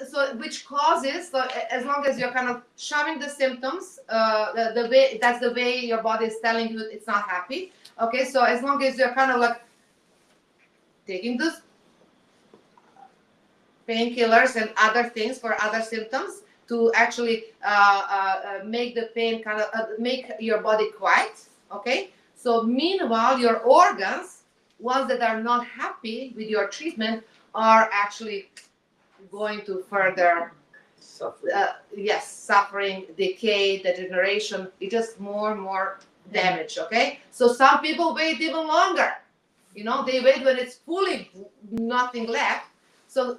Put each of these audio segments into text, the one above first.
so which causes, so as long as you're kind of shoving the symptoms, the way, that's the way your body is telling you it's not happy. Okay, so as long as you're kind of like taking those painkillers and other things for other symptoms to actually make the pain kind of make your body quiet. Okay, so meanwhile your organs, ones that are not happy with your treatment, are actually going to further suffering, decay, degeneration. It's just more and more damage. Okay, so some people wait even longer. You know, they wait when it's fully nothing left. So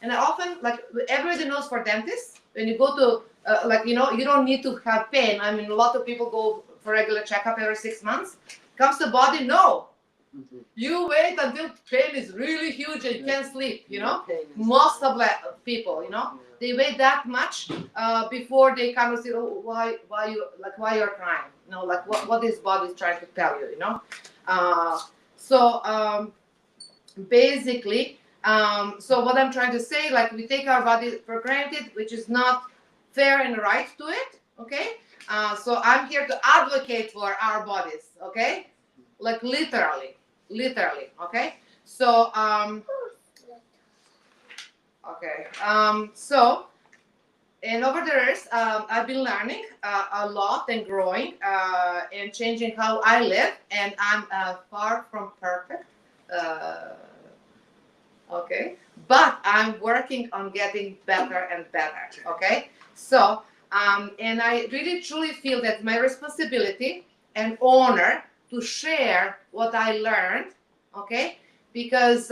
and often, like everybody knows, for dentists, when you go to like, you know, you don't need to have pain. I mean, a lot of people go for regular checkup every 6 months. Comes the body, no. You wait until pain is really huge and you can't sleep, you know. Most of the people, you know, they wait that much before they kind of say, oh, why you're crying, you know, like what this body is trying to tell you, you know. So basically, so what I'm trying to say, like, we take our body for granted, which is not fair and right to it. Okay, so I'm here to advocate for our bodies. Okay, like literally. Okay, so so, and over the years I've been learning a lot and growing and changing how I live, and I'm far from perfect, okay, but I'm working on getting better and better. Okay, so and I really truly feel that my responsibility and honor to share what I learned, okay, because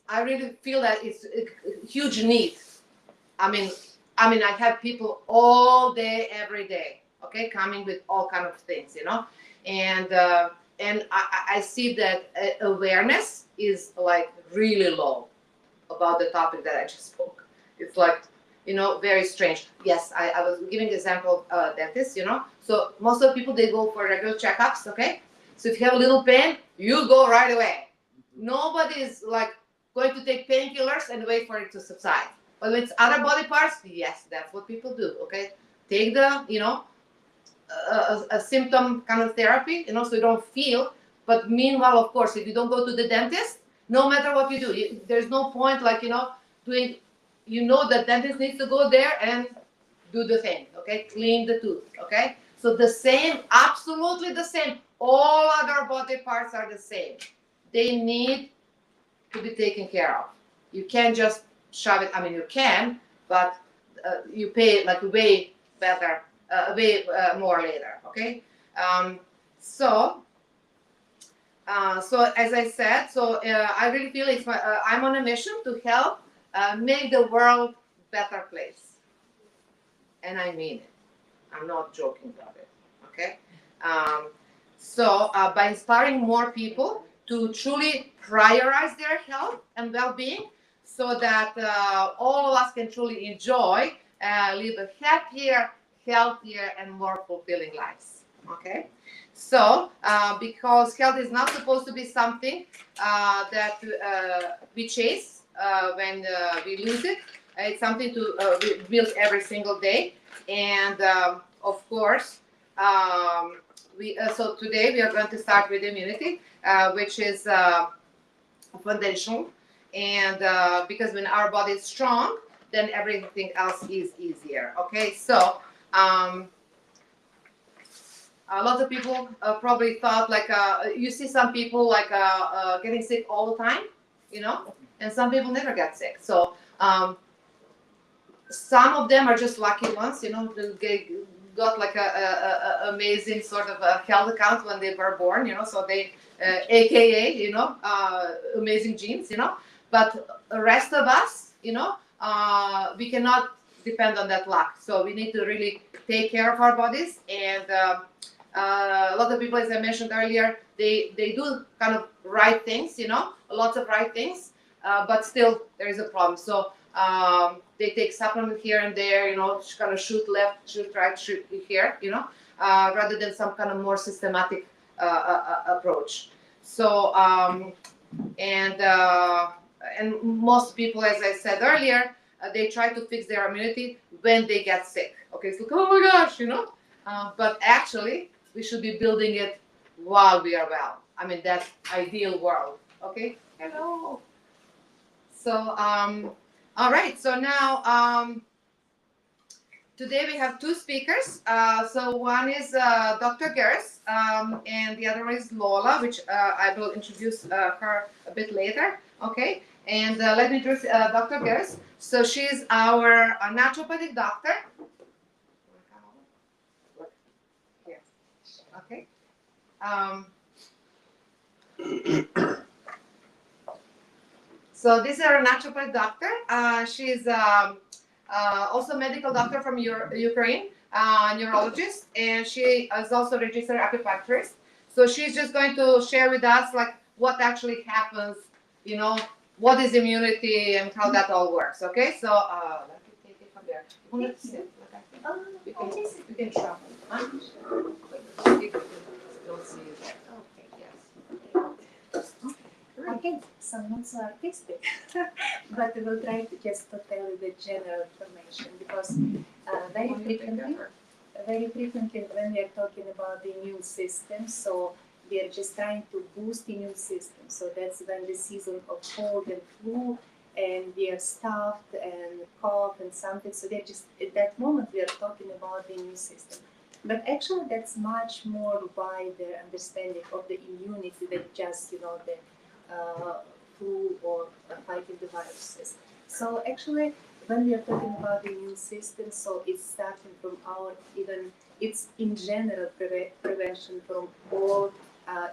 I really feel that it's a huge need. I mean, I have people all day, every day, okay, coming with all kind of things, you know, and I see that awareness is like really low about the topic that I just spoke. It's like, you know, very strange. Yes, I was giving an example of dentists, you know. So most of the people, they go for regular checkups, okay? So if you have a little pain, you go right away. Nobody is like going to take painkillers and wait for it to subside. But when it's other body parts, yes, that's what people do, okay? Take the, you know, a symptom kind of therapy, you know, so you don't feel. But meanwhile, of course, if you don't go to the dentist, no matter what you do, there's no point, like, you know, doing, you know, the dentist needs to go there and do the thing, okay? Clean the tooth, okay? So the same, absolutely the same. All other body parts are the same. They need to be taken care of. You can't just shove it. I mean, you can, but you pay like way better, more later, okay? So as I said, so I really feel it's I'm on a mission to help make the world a better place. And I mean it. I'm not joking about it, okay? So by inspiring more people to truly prioritize their health and well-being, so that all of us can truly enjoy, live a happier, healthier, and more fulfilling lives, okay? So, because health is not supposed to be something that we chase when we lose it. It's something to we build every single day. And of course, so today we are going to start with immunity, which is foundational. And because when our body is strong, then everything else is easier. Okay, so a lot of people probably thought, like, you see some people like getting sick all the time, you know, and some people never get sick. So some of them are just lucky ones, you know, they got like a amazing sort of a health account when they were born, you know, so they, AKA, you know, amazing genes, you know, but the rest of us, you know, we cannot depend on that luck. So we need to really take care of our bodies. And a lot of people, as I mentioned earlier, they do kind of right things, you know, lots of right things, but still there is a problem. So they take supplement here and there, you know, kind of shoot left, shoot right, shoot here, you know, rather than some kind of more systematic approach. So, and and most people, as I said earlier, they try to fix their immunity when they get sick. Okay, it's like, oh my gosh, you know. But actually, we should be building it while we are well. I mean, that's ideal world. Okay. Hello. So, all right. So now, today we have two speakers. So one is Dr. Gers, and the other is Lola, which I will introduce her a bit later. Okay. And let me introduce Dr. Gers. So she's our naturopathic doctor. Here. Okay. So this is our naturopathic doctor. She's also medical doctor from Ukraine, neurologist, and she is also registered acupuncturist. So she's just going to share with us like what actually happens, you know, what is immunity and how that all works. Okay, so let me take it from there. You want to sit? We can shuffle. Huh? You can still see it there. Okay, yes. Okay, so not so artistic, but we'll try to just to tell you the general information because very frequently when we are talking about the immune system, so we are just trying to boost immune system. So that's when the season of cold and flu, and we are stuffed and cough and something. So they're just at that moment we are talking about the immune system. But actually, that's much more wider understanding of the immunity than just the flu or fighting the viruses. So actually, when we are talking about the immune system, so it's starting from our it's in general prevention from all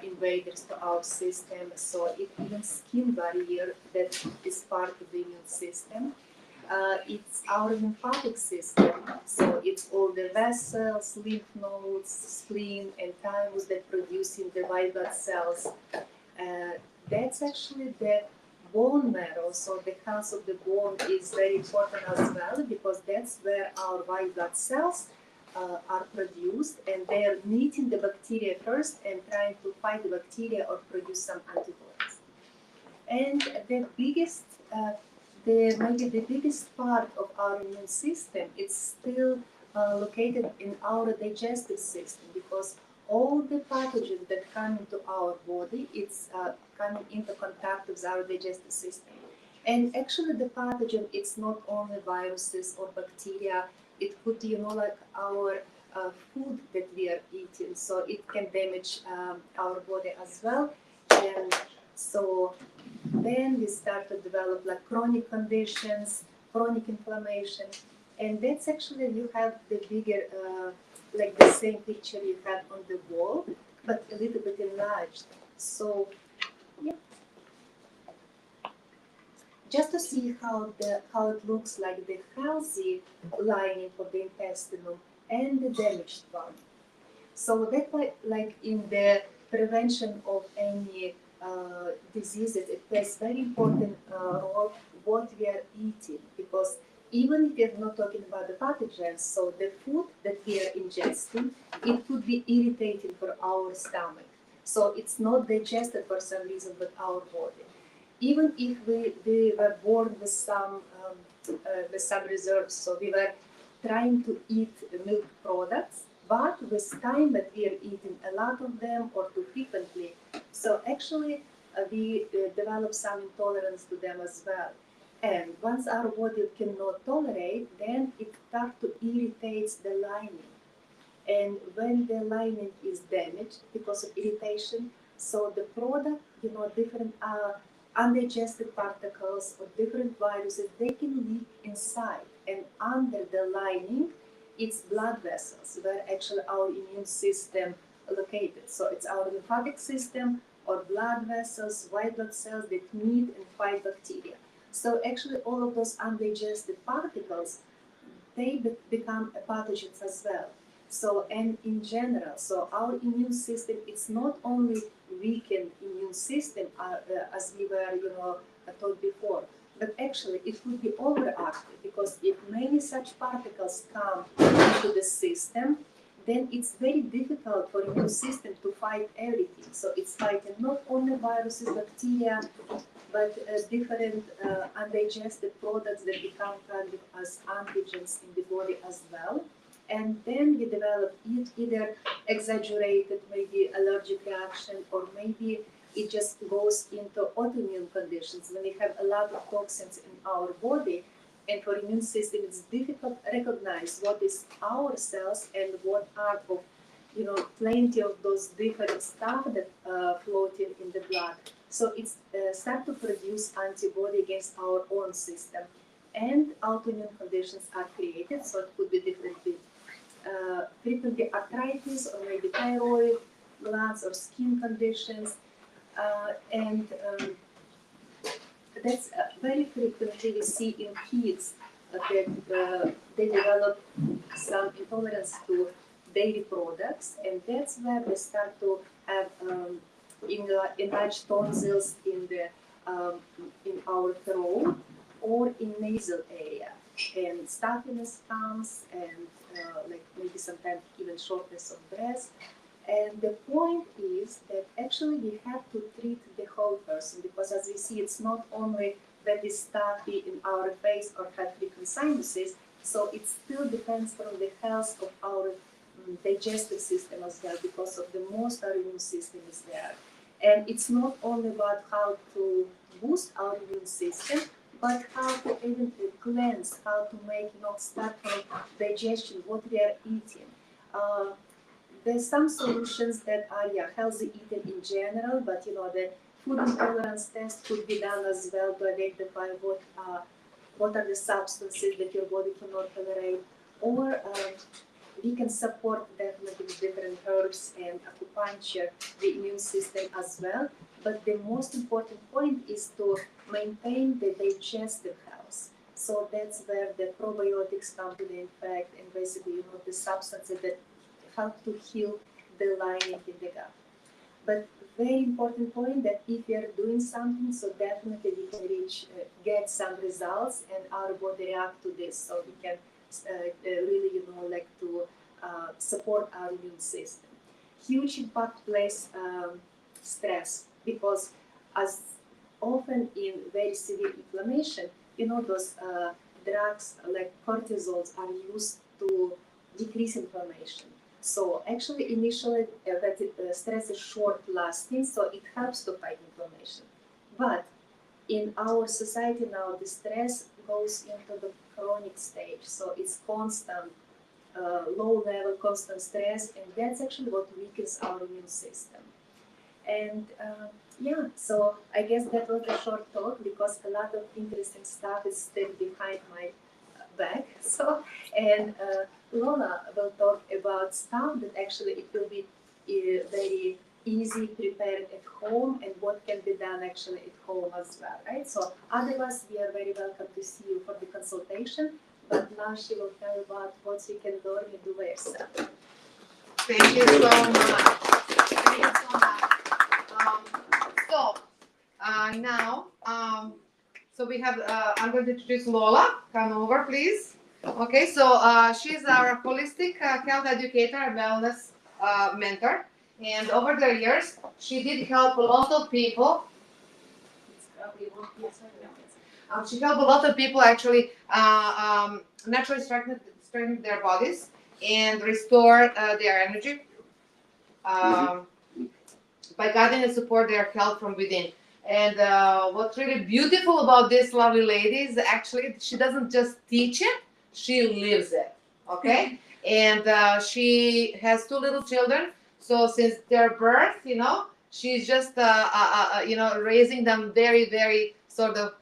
invaders to our system. So it even skin barrier that is part of the immune system. It's our lymphatic system, so it's all the vessels, lymph nodes, spleen, and thymus that producing the white blood cells. That's actually the bone marrow, so the health of the bone is very important as well because that's where our white blood cells are produced, and they are meeting the bacteria first and trying to fight the bacteria or produce some antibodies. And the biggest maybe the biggest part of our immune system is still located in our digestive system because all the pathogens that come into our body, it's coming into contact with our digestive system. And actually the pathogen, it's not only viruses or bacteria, it could be, like our food that we are eating, so it can damage our body as well. And so then we start to develop like chronic conditions, chronic inflammation, and that's actually you have the bigger, like the same picture you had on the wall, but a little bit enlarged. So, yeah, just to see how it looks like the healthy lining of the intestinal and the damaged one. So that's why, like in the prevention of any diseases, it plays very important role what we are eating, because even if we are not talking about the pathogens, so the food that we are ingesting, it could be irritating for our stomach. So it's not digested for some reason with our body. Even if we were born with some reserves, so we were trying to eat milk products, but with time that we are eating a lot of them or too frequently, so actually we develop some intolerance to them as well. And once our body cannot tolerate, then it starts to irritate the lining. And when the lining is damaged because of irritation, so the product, different undigested particles or different viruses, they can leak inside. And under the lining, it's blood vessels where actually our immune system located. So it's our lymphatic system or blood vessels, white blood cells that meet and fight bacteria. So actually all of those undigested particles, they become pathogens as well. So, and in general, so our immune system, it's not only weakened immune system as we were, taught before, but actually it could be overactive, because if many such particles come into the system, then it's very difficult for immune system to fight everything. So it's fighting not only viruses, bacteria, but different undigested products that become kind of as antigens in the body as well. And then we develop either exaggerated, maybe allergic reaction, or maybe it just goes into autoimmune conditions when we have a lot of toxins in our body. And for immune system, it's difficult to recognize what is our cells and what are of, plenty of those different stuff that floating in the blood. So it's start to produce antibody against our own system, and autoimmune conditions are created. So it could be differently, frequently arthritis, or maybe thyroid glands or skin conditions, and that's very frequently we see in kids that they develop some intolerance to dairy products, and that's where they start to have enlarged tonsils in our throat or in nasal area, and stuffiness comes, and like maybe sometimes even shortness of breath. And the point is that actually we have to treat the whole person, because as we see, it's not only that is stuffy in our face or have frequent sinuses, so it still depends on the health of our digestive system as well, because of the most our immune system is there. And it's not only about how to boost our immune system, but how to even cleanse, how to make, start from digestion, what we are eating. There's some solutions that are healthy eating in general, but the food intolerance test could be done as well to identify what are the substances that your body cannot tolerate, or we can support definitely with different herbs and acupuncture the immune system as well. But the most important point is to maintain the digestive health. So that's where the probiotics come to the effect, and basically the substances that help to heal the lining in the gut. But very important point that if we are doing something, so definitely we can get some results, and our body react to this, so we can really, like to support our immune system. Huge impact plays stress, because as often in very severe inflammation, those drugs like cortisols are used to decrease inflammation. So actually, initially, that stress is short-lasting, so it helps to fight inflammation. But in our society now, the stress goes into the chronic stage, so it's constant, low-level, constant stress, and that's actually what weakens our immune system. And so I guess that was a short talk, because a lot of interesting stuff is still behind my back. So, and Lola will talk about stuff that actually it will be very easy prepared at home, and what can be done actually at home as well, right? So otherwise, we are very welcome to see you for the consultation, but now she will tell about what you can learn and do by yourself. Thank you so much. Thank you so much. Now, so we have, I'm going to introduce Lola. Come over, please. Okay, so she's our holistic health educator and wellness mentor. And over the years, she did help a lot of people. She helped a lot of people actually naturally strengthen their bodies and restore their energy by guiding and support their health from within. And what's really beautiful about this lovely lady is actually she doesn't just teach it, she lives it. Okay, and she has 2 little children. So since their birth, she's just raising them very, very sort of,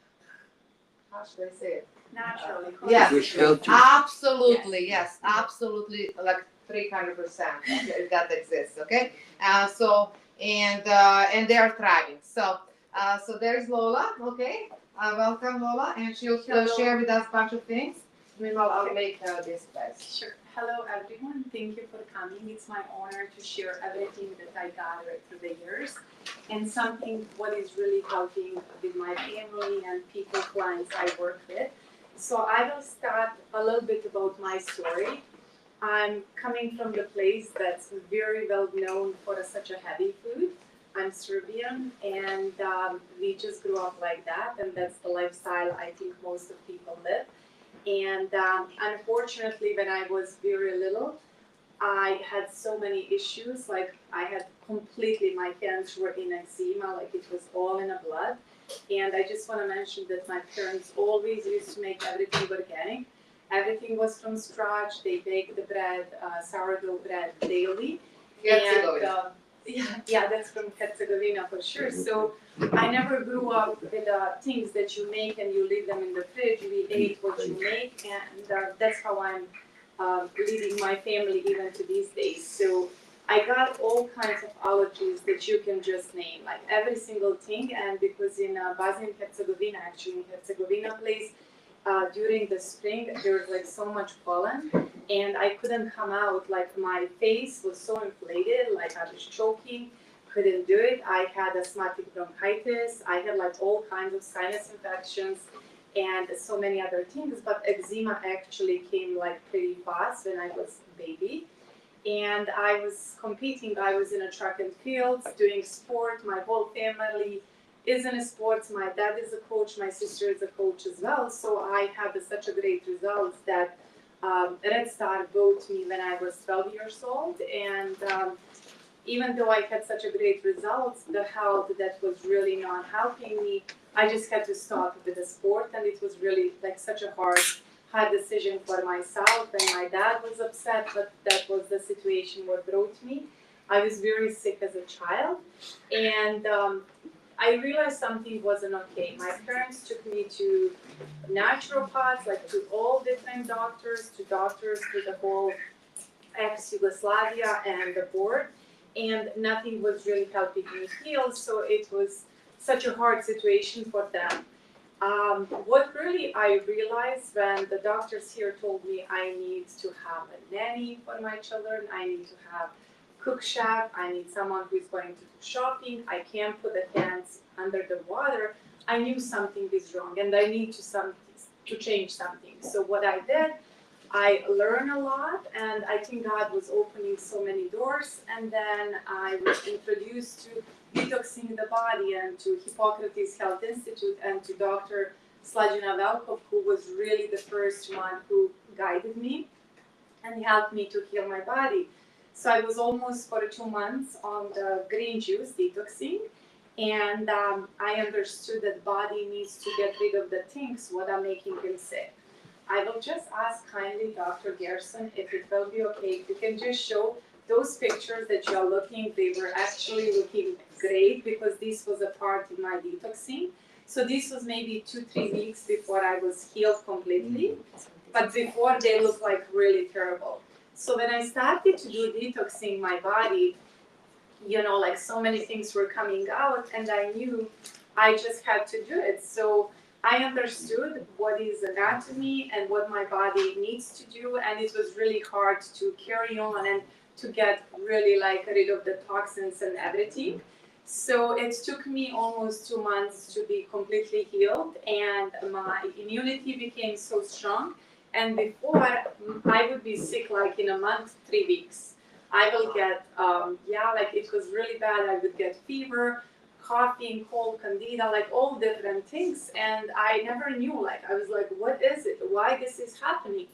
how should I say it? Naturally. Yes, absolutely. Yes, absolutely. Like 300%. Okay, that exists. Okay, and they are thriving. So there's Lola. Okay, welcome Lola, and she'll share with us a bunch of things. Meanwhile, I'll make this best. Sure. Hello, everyone. Thank you for coming. It's my honor to share everything that I gathered through the years, and something what is really helping with my family and people, clients I work with. So I will start a little bit about my story. I'm coming from the place that's very well known for such a heavy food. I'm Serbian, and we just grew up like that, and that's the lifestyle I think most of people live. And unfortunately, when I was very little, I had so many issues. Like I had completely, my hands were in eczema, like it was all in a blood. And I just want to mention that my parents always used to make everything organic. Everything was from scratch. They baked the bread, sourdough bread daily. And yeah, that's from Herzegovina for sure. So I never grew up with things that you make and you leave them in the fridge. We ate what you make, and that's how I'm leading my family even to these days. So I got all kinds of allergies that you can just name, like every single thing. And because in Bosnia and Herzegovina, actually in Herzegovina place, during the spring there was like so much pollen, and I couldn't come out. Like my face was so inflated, like I was choking, couldn't do it. I had asthmatic bronchitis. I had like all kinds of sinus infections and so many other things. But eczema actually came like pretty fast when I was a baby. And I was competing. I was in a track and field doing sport. My whole family is in sports. My dad is a coach. My sister is a coach as well. So I had such a great results that Red Star bought me when I was 12 years old. And even though I had such a great results, the health that was really not helping me, I just had to stop with the sport. And it was really like such a hard decision for myself, and my dad was upset, but that was the situation what brought me. I was very sick as a child, and I realized something wasn't okay. My parents took me to naturopaths, like to all different doctors, to the whole ex-Yugoslavia and the board, and nothing was really helping me heal, so it was such a hard situation for them. What really I realized when the doctors here told me I need to have a nanny for my children, I need to have cook chef, I need someone who is going to do shopping, I can't put the hands under the water, I knew something is wrong and I need to change something. So what I did, I learned a lot, and I think God was opening so many doors, and then I was introduced to detoxing the body and to Hippocrates Health Institute and to Dr. Slađana Velkov, who was really the first one who guided me and helped me to heal my body. So I was almost for 2 months on the green juice detoxing, and I understood that body needs to get rid of the things what are making him sick. I will just ask kindly Dr. Gerson if it will be okay if you can just show those pictures that you are looking. They were actually looking great because this was a part in my detoxing. So this was maybe 2-3 weeks before I was healed completely, but before they looked like really terrible. So when I started to do detoxing my body, you know, like so many things were coming out, and I knew I just had to do it. So I understood what is anatomy and what my body needs to do, and it was really hard to carry on and to get really like rid of the toxins and everything. So it took me almost 2 months to be completely healed, and my immunity became so strong. And before, I would be sick like in a month, 3 weeks. I will get, like it was really bad. I would get fever, coughing, cold, candida, like all different things. And I never knew, like, I was like, what is it? Why this is happening?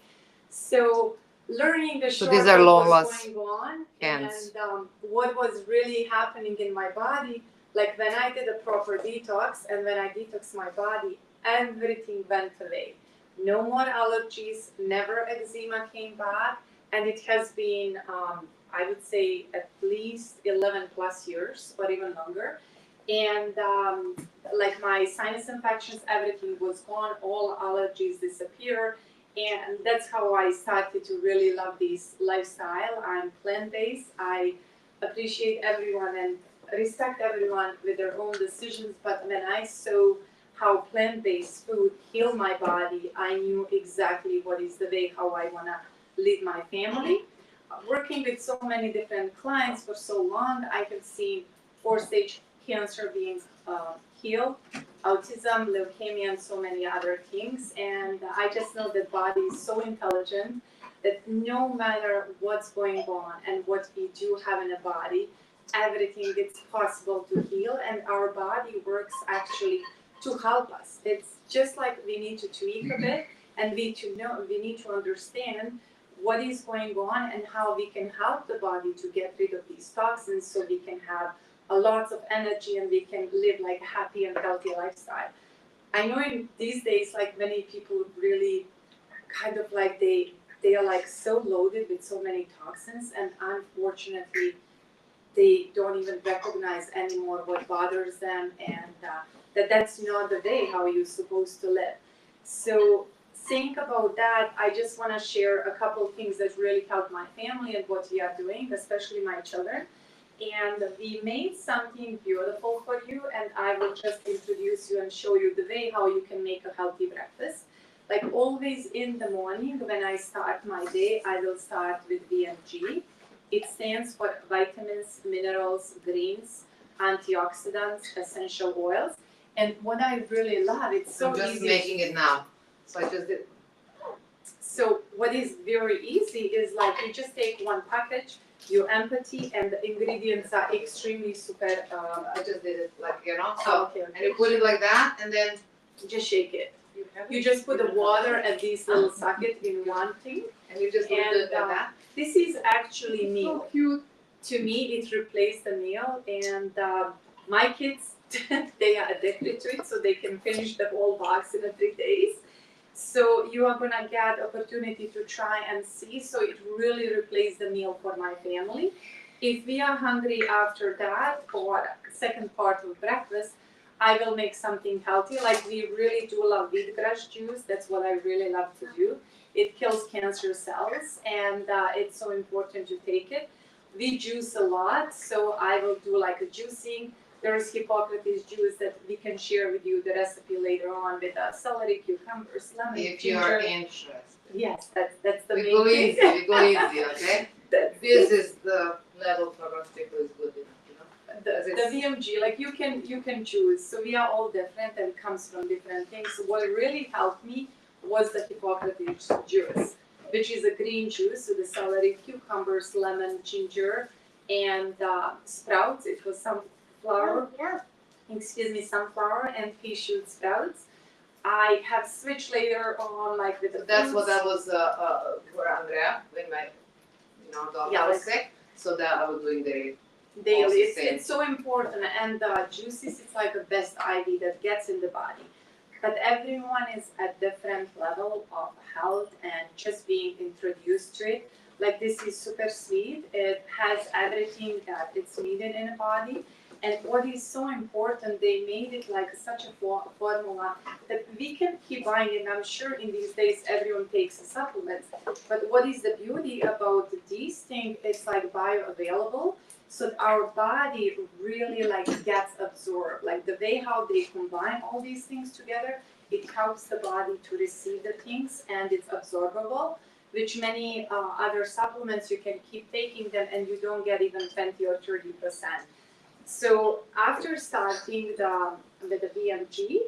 So learning the short these are what was going on hands. and what was really happening in my body, like when I did a proper detox and when I detoxed my body, everything went away. No more allergies, never eczema came back, and it has been, I would say, at least 11 plus years or even longer. And like my sinus infections, everything was gone, all allergies disappeared. And that's how I started to really love this lifestyle. I'm plant-based. I appreciate everyone and respect everyone with their own decisions. But when I saw how plant-based food healed my body, I knew exactly what is the way how I want to lead my family. Working with so many different clients for so long, I have seen 4-stage cancer being healed, autism, leukemia, and so many other things. And I just know that body is so intelligent that no matter what's going on and what we do have in a body, everything it's possible to heal, and our body works actually to help us. It's just like we need to tweak a bit, and we need to understand what is going on and how we can help the body to get rid of these toxins so we can have a lot of energy and we can live like a happy and healthy lifestyle. I know in these days, like many people really kind of like they are like so loaded with so many toxins, and unfortunately they don't even recognize anymore what bothers them, and that's not the way how you're supposed to live. So think about that. I just want to share a couple of things that really helped my family and what we are doing, especially my children. And we made something beautiful for you, and I will just introduce you and show you the way how you can make a healthy breakfast. Like always in the morning when I start my day, I will start with VMG. It stands for vitamins, minerals, greens, antioxidants, essential oils. And what I really love, it's so easy. I'm just making it now. So I just did. So what is very easy is like you just take one package, you empty, and the ingredients are extremely super. I just did it like, you know. So, Okay. and you put it like that, and then just shake it. You just put the water and these little socket in one thing. And you just do it like that. This is actually meal. So cute. To me, it replaced the meal, and my kids, they are addicted to it, so they can finish the whole box in 3 days. So you are gonna get opportunity to try and see. So it really replaced the meal for my family. If we are hungry after that or second part of breakfast, I will make something healthy. Like we really do love wheatgrass juice. That's what I really love to do. It kills cancer cells, and it's so important to take it. We juice a lot, so I will do like a juicing. There's Hippocrates juice that we can share with you the recipe later on with celery, cucumbers, lemon, If ginger. you are interested. Yes, that's the We main go thing. easy, we go easy, okay? This is the level for most people is good enough, you know? The VMG, like you can choose. So we are all different and it comes from different things. So what really helped me was the Hippocrates juice, which is a green juice with the celery, cucumbers, lemon, ginger, and sprouts. It was sunflower, sunflower and pea shoot sprouts. I have switched later on, like with the That's fruits. what I was for Andrea when my dog was sick. So that I was doing the daily. It's so important, and juices it's like the best IV that gets in the body. But everyone is at different level of health and just being introduced to it. Like this is super sweet. It has everything that it's needed in the body. And what is so important, they made it like such a formula that we can keep buying it. I'm sure in these days everyone takes supplements. But what is the beauty about these things? It's like bioavailable. So our body really like gets absorbed. Like the way how they combine all these things together, it helps the body to receive the things and it's absorbable, which many other supplements you can keep taking them and you don't get even 20 or 30%. So after starting with the VMG,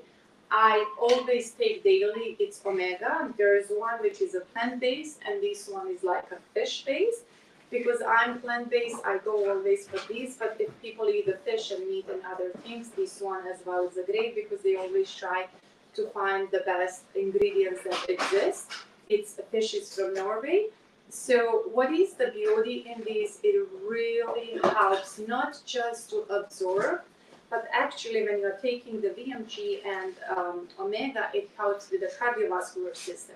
I always take daily, it's omega. There is one which is a plant-based and this one is like a fish-based. Because I'm plant-based, I go always for these, but if people eat the fish and meat and other things, this one as well is a great because they always try to find the best ingredients that exist. Fish is from Norway. So what is the beauty in this? It really helps not just to absorb, but actually when you're taking the VMG and omega, it helps with the cardiovascular system.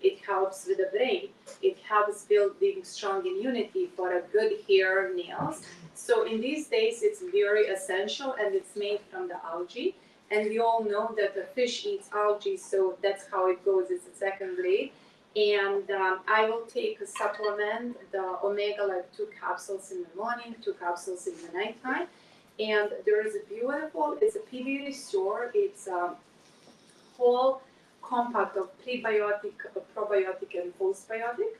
It helps with the brain. It helps building strong immunity for a good hair, nails. So in these days, it's very essential and it's made from the algae. And we all know that the fish eats algae, so that's how it goes. It's a second grade. And I will take a supplement, the omega, like 2 capsules in the morning, 2 capsules in the nighttime. And there is a beautiful, it's a PB Restore. It's a whole compact of prebiotic, probiotic, and postbiotic.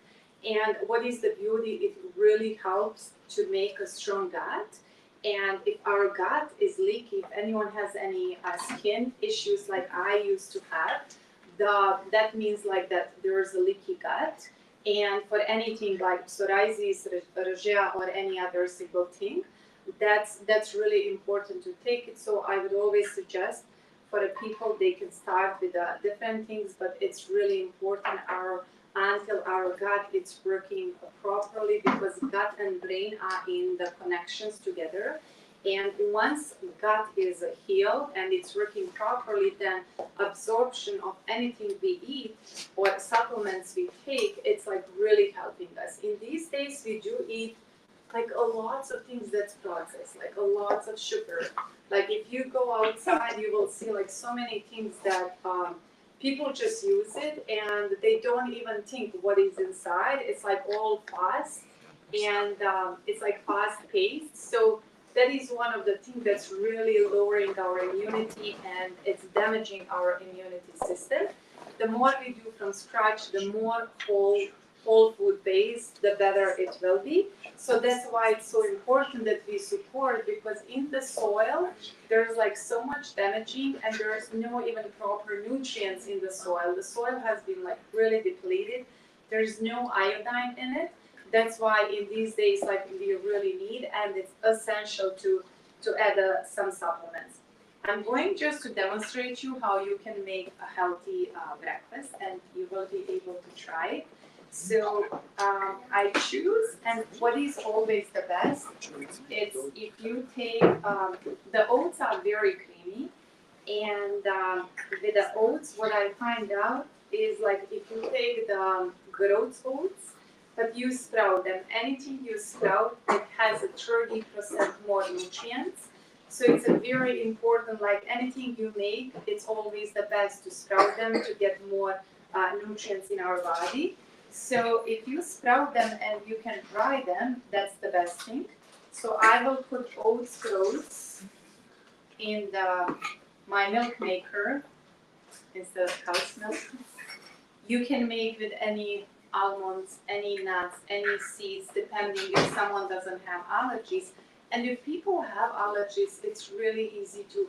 And what is the beauty? It really helps to make a strong gut. And if our gut is leaky, if anyone has any skin issues like I used to have, that means like that there is a leaky gut. And for anything like psoriasis, rosacea, or any other single thing, that's really important to take it. So I would always suggest for the people they can start with different things, but it's really important until our gut is working properly, because gut and brain are in the connections together. And once gut is healed and it's working properly, then absorption of anything we eat or supplements we take, it's like really helping us. In these days, we do eat like a lots of things that's processed, like a lots of sugar. Like if you go outside, you will see like so many things that people just use it and they don't even think what is inside. It's like all fast and it's like fast paced. So that is one of the things that's really lowering our immunity and it's damaging our immunity system. The more we do from scratch, the more whole food based, the better it will be. So that's why it's so important that we support, because in the soil there's like so much damaging and there's no even proper nutrients in the soil. The soil has been like really depleted. There's no iodine in it. That's why in these days like we really need, and it's essential to add some supplements. I'm going just to demonstrate you how you can make a healthy breakfast, and you will be able to try it. So I choose, and what is always the best, it's if you take, the oats are very creamy, and with the oats, what I find out is like if you take the groats oats, but you sprout them, anything you sprout, it has a 30% more nutrients. So it's a very important, like anything you make, it's always the best to sprout them to get more nutrients in our body. So if you sprout them and you can dry them, that's the best thing. So I will put oats groats in my milk maker instead of cow's milk. You can make with any almonds, any nuts, any seeds, depending if someone doesn't have allergies. And if people have allergies, it's really easy to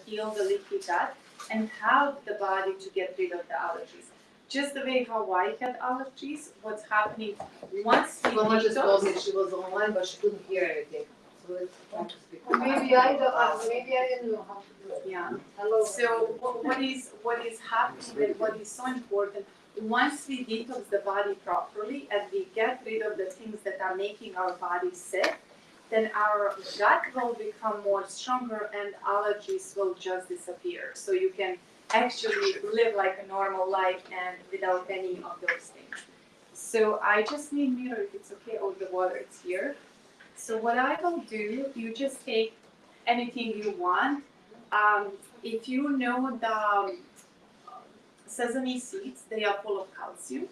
heal the leaky gut and help the body to get rid of the allergies. Just the way how I had allergies, what's happening once we Mama just told me detox. she was online, but she couldn't hear anything. So let's try to speak. Maybe I didn't know how to do it. Yeah. Hello. So what is happening and what is so important, once we detox the body properly and we get rid of the things that are making our body sick, then our gut will become more stronger and allergies will just disappear. So you can actually live like a normal life and without any of those things. So I just need mirror if it's okay. Oh, the water is here. So what I will do, you just take anything you want. If you know the sesame seeds, they are full of calcium.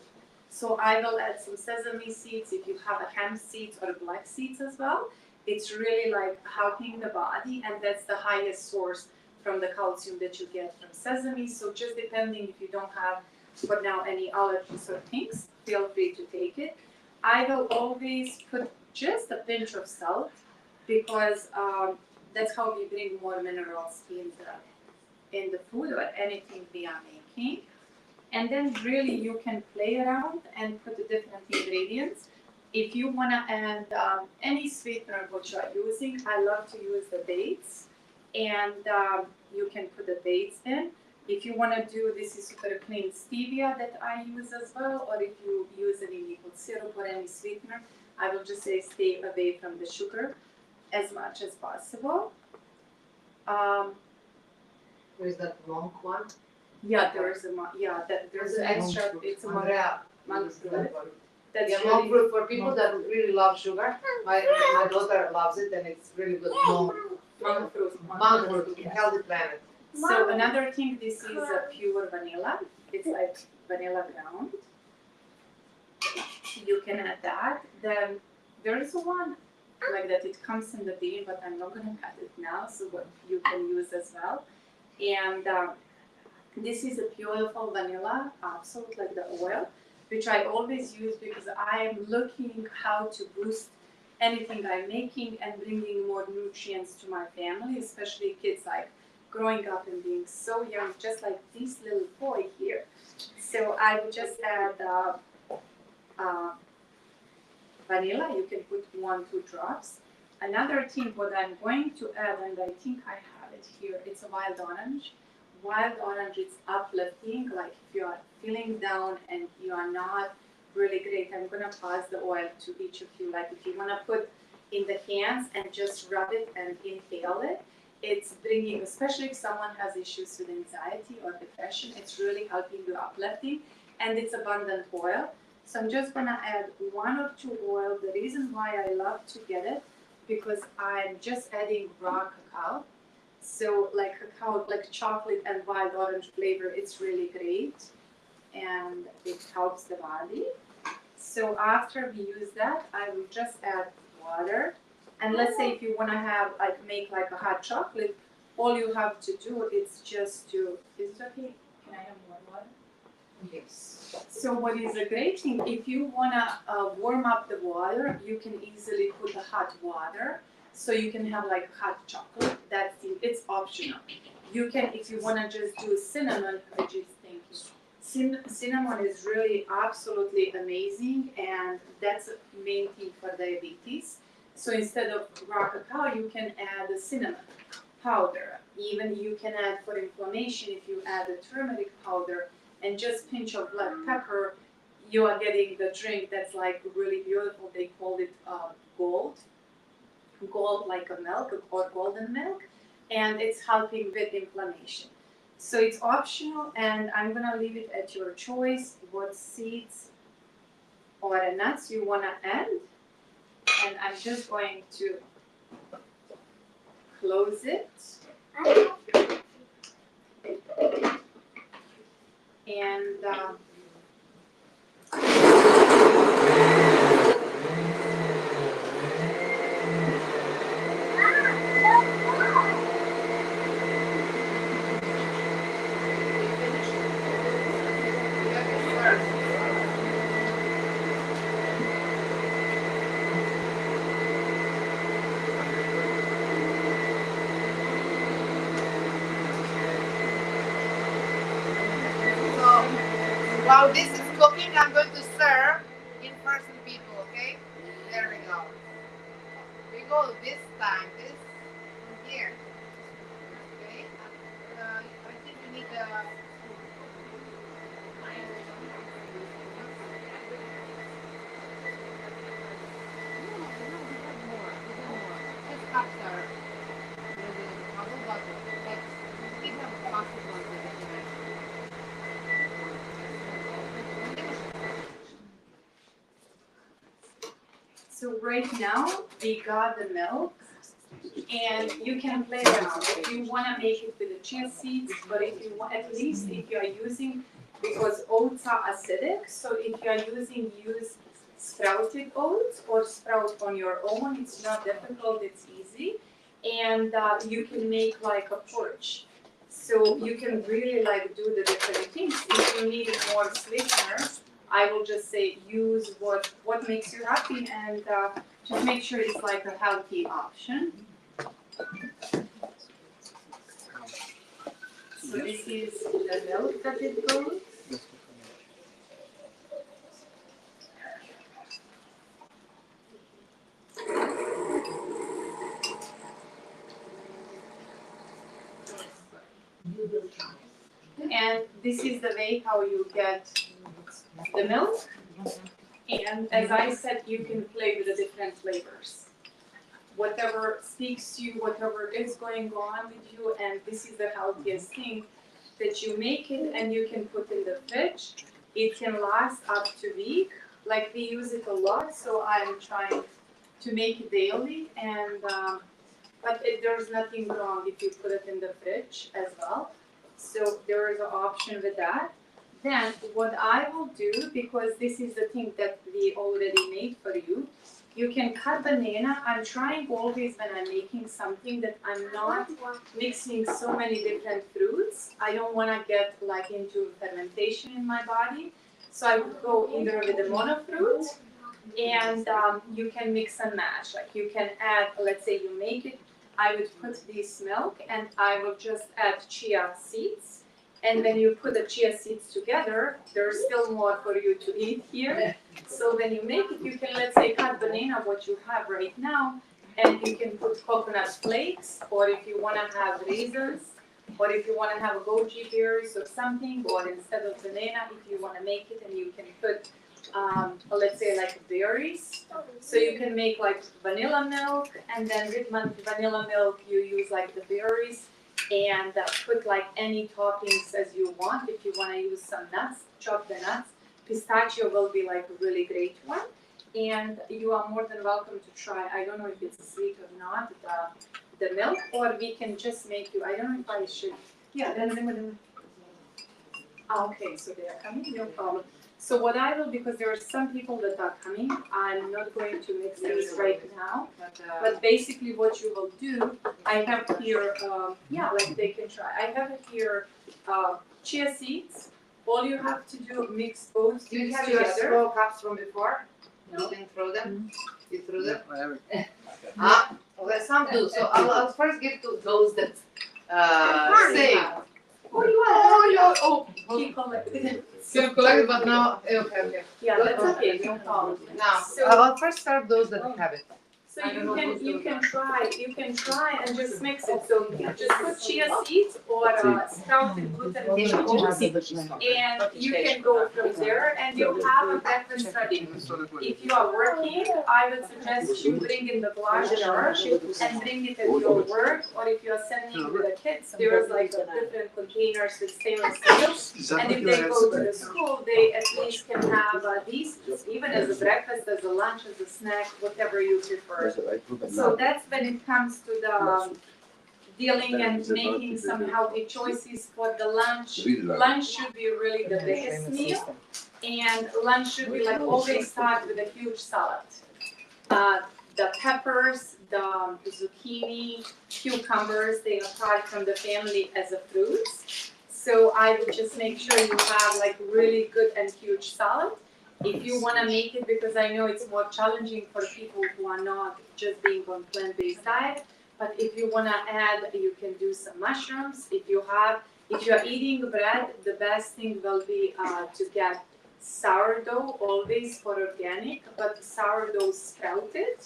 So I will add some sesame seeds. If you have a hemp seeds or black seeds as well, it's really like helping the body, and that's the highest source from the calcium that you get from sesame. So just depending if you don't have for now any allergies or things, feel free to take it. I will always put just a pinch of salt because that's how we bring more minerals in the food or anything we are making. And then really you can play around and put the different ingredients. If you want to add any sweetener what you are using, I love to use the dates, and you can put the dates in. If you want to do, this is super clean stevia that I use as well, or if you use any maple syrup or any sweetener, I will just say stay away from the sugar as much as possible. Where's that monk one? Yeah, there's an extra. It's a monk fruit. That's Yeah, really, monk fruit for people that really love sugar. My daughter loves it, and it's really good. monk fruit. Monk fruit, Healthy Planet. So another thing, this is a pure vanilla. It's like vanilla ground. You can add that. Then there is one like that. It comes in the bean, but I'm not gonna cut it now. So what you can use as well. And this is a beautiful vanilla, absolute like the oil, which I always use because I am looking how to boost anything I'm making and bringing more nutrients to my family, especially kids like growing up and being so young, just like this little boy here. So I would just add vanilla. You can put 1-2 drops. another thing, what I'm going to add, and I think I have it here, it's a wild orange. Wild orange is uplifting, like if you are feeling down and you are not really great, I'm gonna pass the oil to each of you. Like if you wanna put in the hands and just rub it and inhale it, it's bringing, especially if someone has issues with anxiety or depression, it's really helping you uplifting, and it's abundant oil. So I'm just gonna add 1 or 2 oil. The reason why I love to get it, because I'm just adding raw cacao. So like cacao, like chocolate and wild orange flavor, it's really great, and it helps the body. So after we use that, I will just add water. And let's say if you want to have like make like a hot chocolate, all you have to do is just to, is it okay? Can I have more water? Yes. So what is a great thing, if you want to warm up the water, you can easily put the hot water. So you can have like hot chocolate, it's optional. You can, if you want to just do cinnamon, which is, thank you. Cinnamon is really absolutely amazing, and that's the main thing for diabetes. So instead of raw cacao, you can add a cinnamon powder. Even you can add for inflammation, if you add a turmeric powder and just pinch of black pepper, you are getting the drink that's like really beautiful. They call it gold like a milk or golden milk, and it's helping with inflammation. So it's optional, and I'm gonna leave it at your choice what seeds or nuts you wanna add. And I'm just going to close it. And while this is cooking, I'm going to serve in person people, okay? There we go. We go this time, this from here. Okay? I think we need just after the bubble bottle. We have plastic ones that we can so right now we got the milk, and you can play around. If you want to make it with the chia seeds, but if you want, at least if you are using, because oats are acidic, so if you are use sprouted oats or sprout on your own. It's not difficult, it's easy, and you can make like a porridge. So you can really like do the different things. If you need more sweeteners, I will just say use what makes you happy, and just make sure it's like a healthy option. So this is the milk that it goes. And this is the way how you get the milk. And as I said, you can play with the different flavors. Whatever speaks to you, whatever is going on with you, and this is the healthiest thing, that you make it and you can put in the fridge. It can last up to a week. Like we use it a lot, so I'm trying to make it daily. And but there's nothing wrong if you put it in the fridge as well. So there is an option with that. Then what I will do, because this is the thing that we already made for you, you can cut banana. I'm trying always when I'm making something that I'm not mixing so many different fruits. I don't want to get like into fermentation in my body. So I would go either with the monofruit, and you can mix and match. Like you can add, let's say you make it, I would put this milk and I will just add chia seeds. And when you put the chia seeds together, there's still more for you to eat here. So when you make it, you can, let's say, cut banana, what you have right now, and you can put coconut flakes, or if you want to have raisins, or if you want to have goji berries or something, or instead of banana, if you want to make it, and you can put, let's say like berries. So you can make like vanilla milk, and then with vanilla milk you use like the berries, and put like any toppings as you want. If you want to use some nuts, chop the nuts. Pistachio will be like a really great one. And you are more than welcome to try. I don't know if it's sweet or not, the milk, or we can just make you. I don't know if I should. Yeah, then. Okay, so they are coming, no problem. So what I will, because there are some people that are coming, I'm not going to mix these right now. But basically, what you will do, I have here, yeah, like they can try. I have here chia seeds. All you have to do, mix both Do you things have your together. small cups from before? You didn't throw them? You threw them? I haven't. Well, some do. So I'll first give to those that say. Oh, you are. He collected. You've collected, but now, okay. Yeah, that's okay, no problem. Now, So- I'll first serve those that have it. So you can try and just mix it. So just put chia seeds or sprouted gluten-free oats, and you can go from there, and you have a breakfast ready. If you are working, I would suggest you bring in the glass jar and bring it at your work, or if you are sending with the kids, there is like different containers with stainless steel. And if they go to the school, they at least can have these, even as a breakfast, as a lunch, as a snack, whatever you prefer. So that's when it comes to the dealing and making some healthy choices for the lunch. Lunch should be really the biggest meal, and lunch should be like always start with a huge salad. The peppers, the zucchini, cucumbers, they are part from the family as a fruits. So I would just make sure you have like really good and huge salad. If you want to make it, because I know it's more challenging for people who are not just being on plant-based diet, but if you want to add, you can do some mushrooms. If you are eating bread, the best thing will be to get sourdough, always for organic, but sourdough sprouted.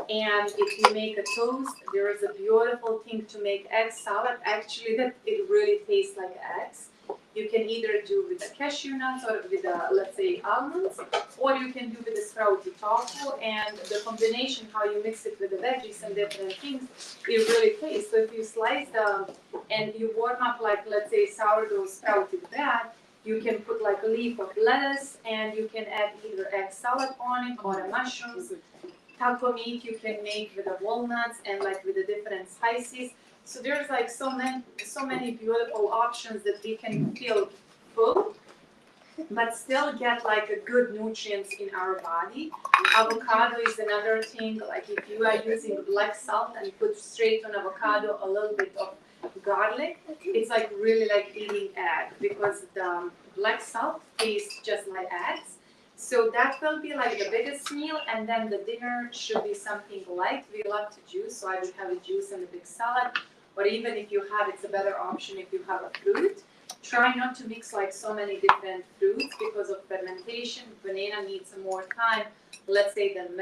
And if you make a toast, there is a beautiful thing to make egg salad. Actually, that it really tastes like eggs. You can either do with the cashew nuts or with the, let's say, almonds, or you can do with the sprouted tofu, and the combination, how you mix it with the veggies and different things, it really tastes. So if you slice them and you warm up, like, let's say, sourdough sprouted bread, you can put like a leaf of lettuce, and you can add either egg salad on it or the mushrooms. Taco meat you can make with the walnuts and like with the different spices. So there's like so many beautiful options that we can feel full, but still get like a good nutrients in our body. Avocado is another thing. Like if you are using black salt and put straight on avocado a little bit of garlic, it's like really like eating egg, because the black salt tastes just like eggs. So that will be like the biggest meal, and then the dinner should be something light. We love to juice, so I would have a juice and a big salad. Or even if you have, it's a better option if you have a fruit. Try not to mix like so many different fruits because of fermentation. Banana needs some more time, let's say, than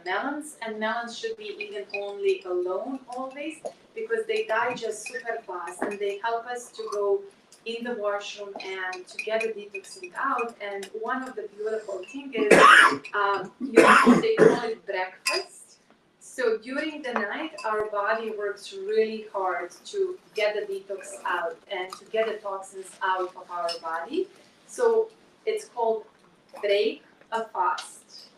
melons. And melons should be eaten only alone always, because they digest super fast and they help us to go in the washroom and to get the detoxing out. And one of the beautiful things is, they call it breakfast. So during the night, our body works really hard to get the detox out and to get the toxins out of our body. So it's called break a fast.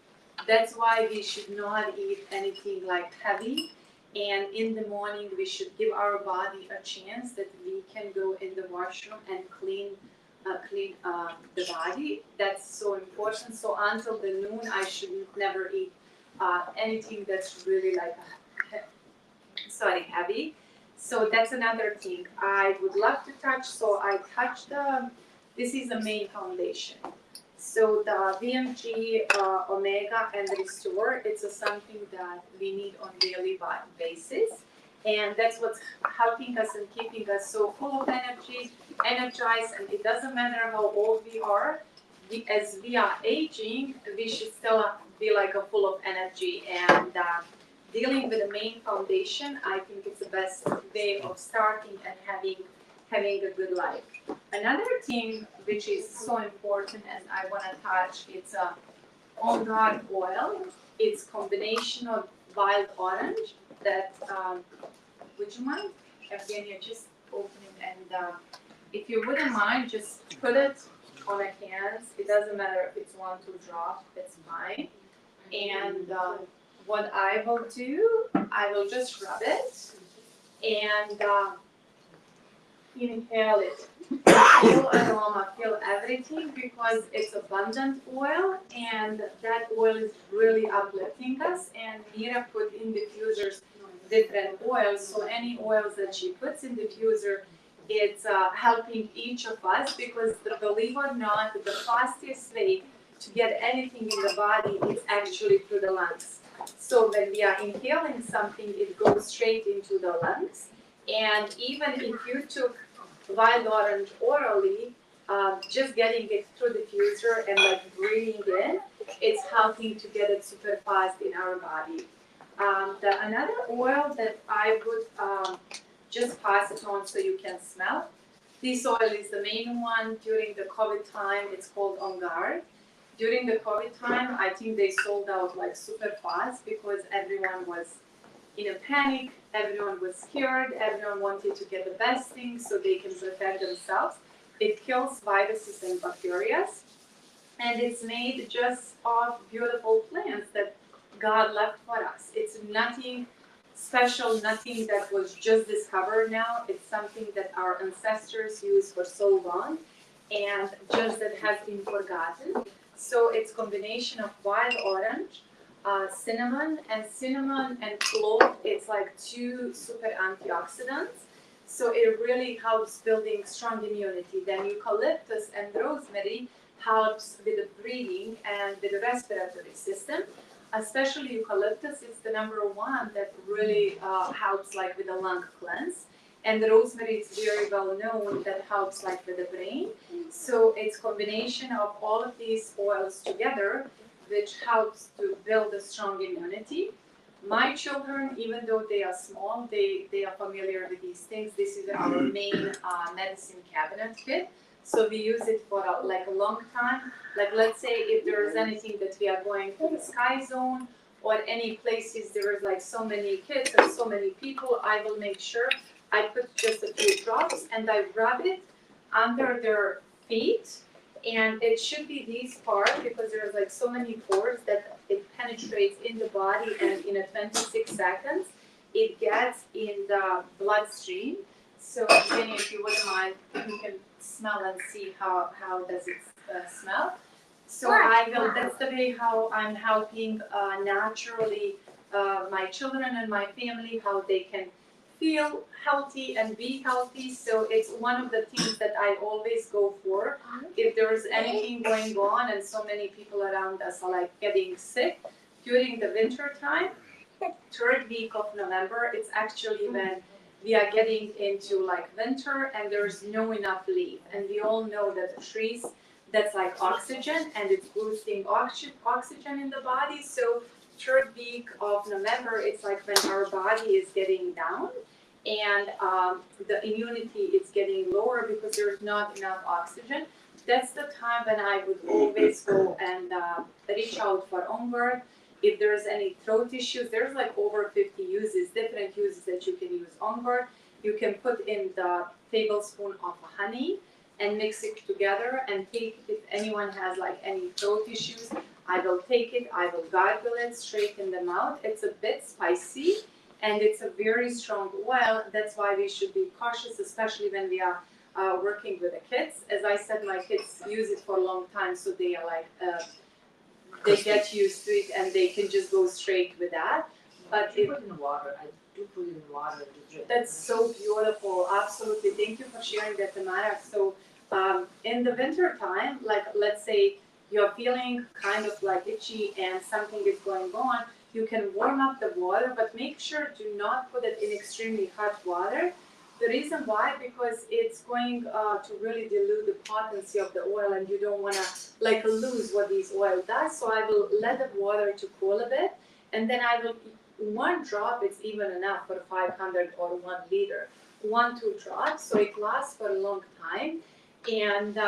That's why we should not eat anything like heavy. And in the morning, we should give our body a chance that we can go in the washroom and clean the body. That's so important. So until the noon, I should never eat anything that's really like heavy. So that's another thing I would love to touch. So I touched this is the main foundation. So the VMG, Omega, and Restore, it's something that we need on daily basis. And that's what's helping us and keeping us so full of energy, energized, and it doesn't matter how old we are. As we are aging, we should still be like full of energy. And dealing with the main foundation, I think it's the best way of starting and having a good life. Another thing which is so important and I want to touch, it's on guard oil. It's combination of wild orange that, would you mind, Evgenia, just open it and if you wouldn't mind, just put it on a hands. It doesn't matter if it's 1, 2 drops, it's fine. And what I will do, I will just rub it and inhale it. Feel aroma, feel everything because it's abundant oil and that oil is really uplifting us. And Mira put in diffusers different oils, so any oils that she puts in diffuser, it's helping each of us because believe it or not, the fastest way to get anything in the body is actually through the lungs. So when we are inhaling something, it goes straight into the lungs. And even if you took wild orange orally, just getting it through the diffuser and like breathing in, it's helping to get it super fast in our body. Another oil that I would just pass it on so you can smell. This oil is the main one during the COVID time. It's called On Guard. During the COVID time, I think they sold out like super fast because everyone was in a panic, everyone was scared, everyone wanted to get the best thing so they can protect themselves. It kills viruses and bacteria, and it's made just of beautiful plants that God left for us. It's nothing special, nothing that was just discovered now. It's something that our ancestors used for so long and just that has been forgotten. So it's combination of wild orange, cinnamon and clove. It's like 2 super antioxidants. So it really helps building strong immunity. Then eucalyptus and rosemary helps with the breathing and with the respiratory system. Especially eucalyptus is the #1 that really helps like with the lung cleanse. And the rosemary is very well known that helps like with the brain. So it's combination of all of these oils together which helps to build a strong immunity. My children, even though they are small, they are familiar with these things. This is our main medicine cabinet kit. So we use it for like a long time. Like let's say if there is anything that we are going to the sky zone or any places there is like so many kids and so many people, I will make sure I put just a few drops and I rub it under their feet. And it should be these parts because there's like so many pores that it penetrates in the body and in a 26 seconds, it gets in the bloodstream. So Jenny, if you wouldn't mind, you can smell and see how does it smell. So I will, that's the way how I'm helping naturally my children and my family, how they can feel healthy and be healthy. So it's one of the things that I always go for. If there is anything going on and so many people around us are like getting sick during the winter time, 3rd week of November, it's actually when we are getting into like winter and there's no enough leaf. And we all know that the trees, that's like oxygen and it's boosting oxygen in the body. So 3rd week of November, it's like when our body is getting down and the immunity is getting lower because there's not enough oxygen. That's the time when I would always go and reach out for On Guard. If there's any throat issues, there's like over 50 uses, different uses that you can use On Guard. You can put in the tablespoon of honey and mix it together and take, if anyone has like any throat issues, I will take it, I will gargle it straight in the mouth. It's a bit spicy and it's a very strong oil. That's why we should be cautious, especially when we are working with the kids. As I said, my kids use it for a long time, so they are like, they get used to it and they can just go straight with that. But You put in water. I do put in water to drink. That's so beautiful. Absolutely. Thank you for sharing that, Tamara. So in the winter time, like let's say you're feeling kind of like itchy and something is going on, you can warm up the water, but make sure do not put it in extremely hot water. The reason why, because it's going to really dilute the potency of the oil and you don't want to like lose what this oil does. So I will let the water to cool a bit and then I will one drop is even enough for 500 or 1 liter. 1-2 drops, so it lasts for a long time. And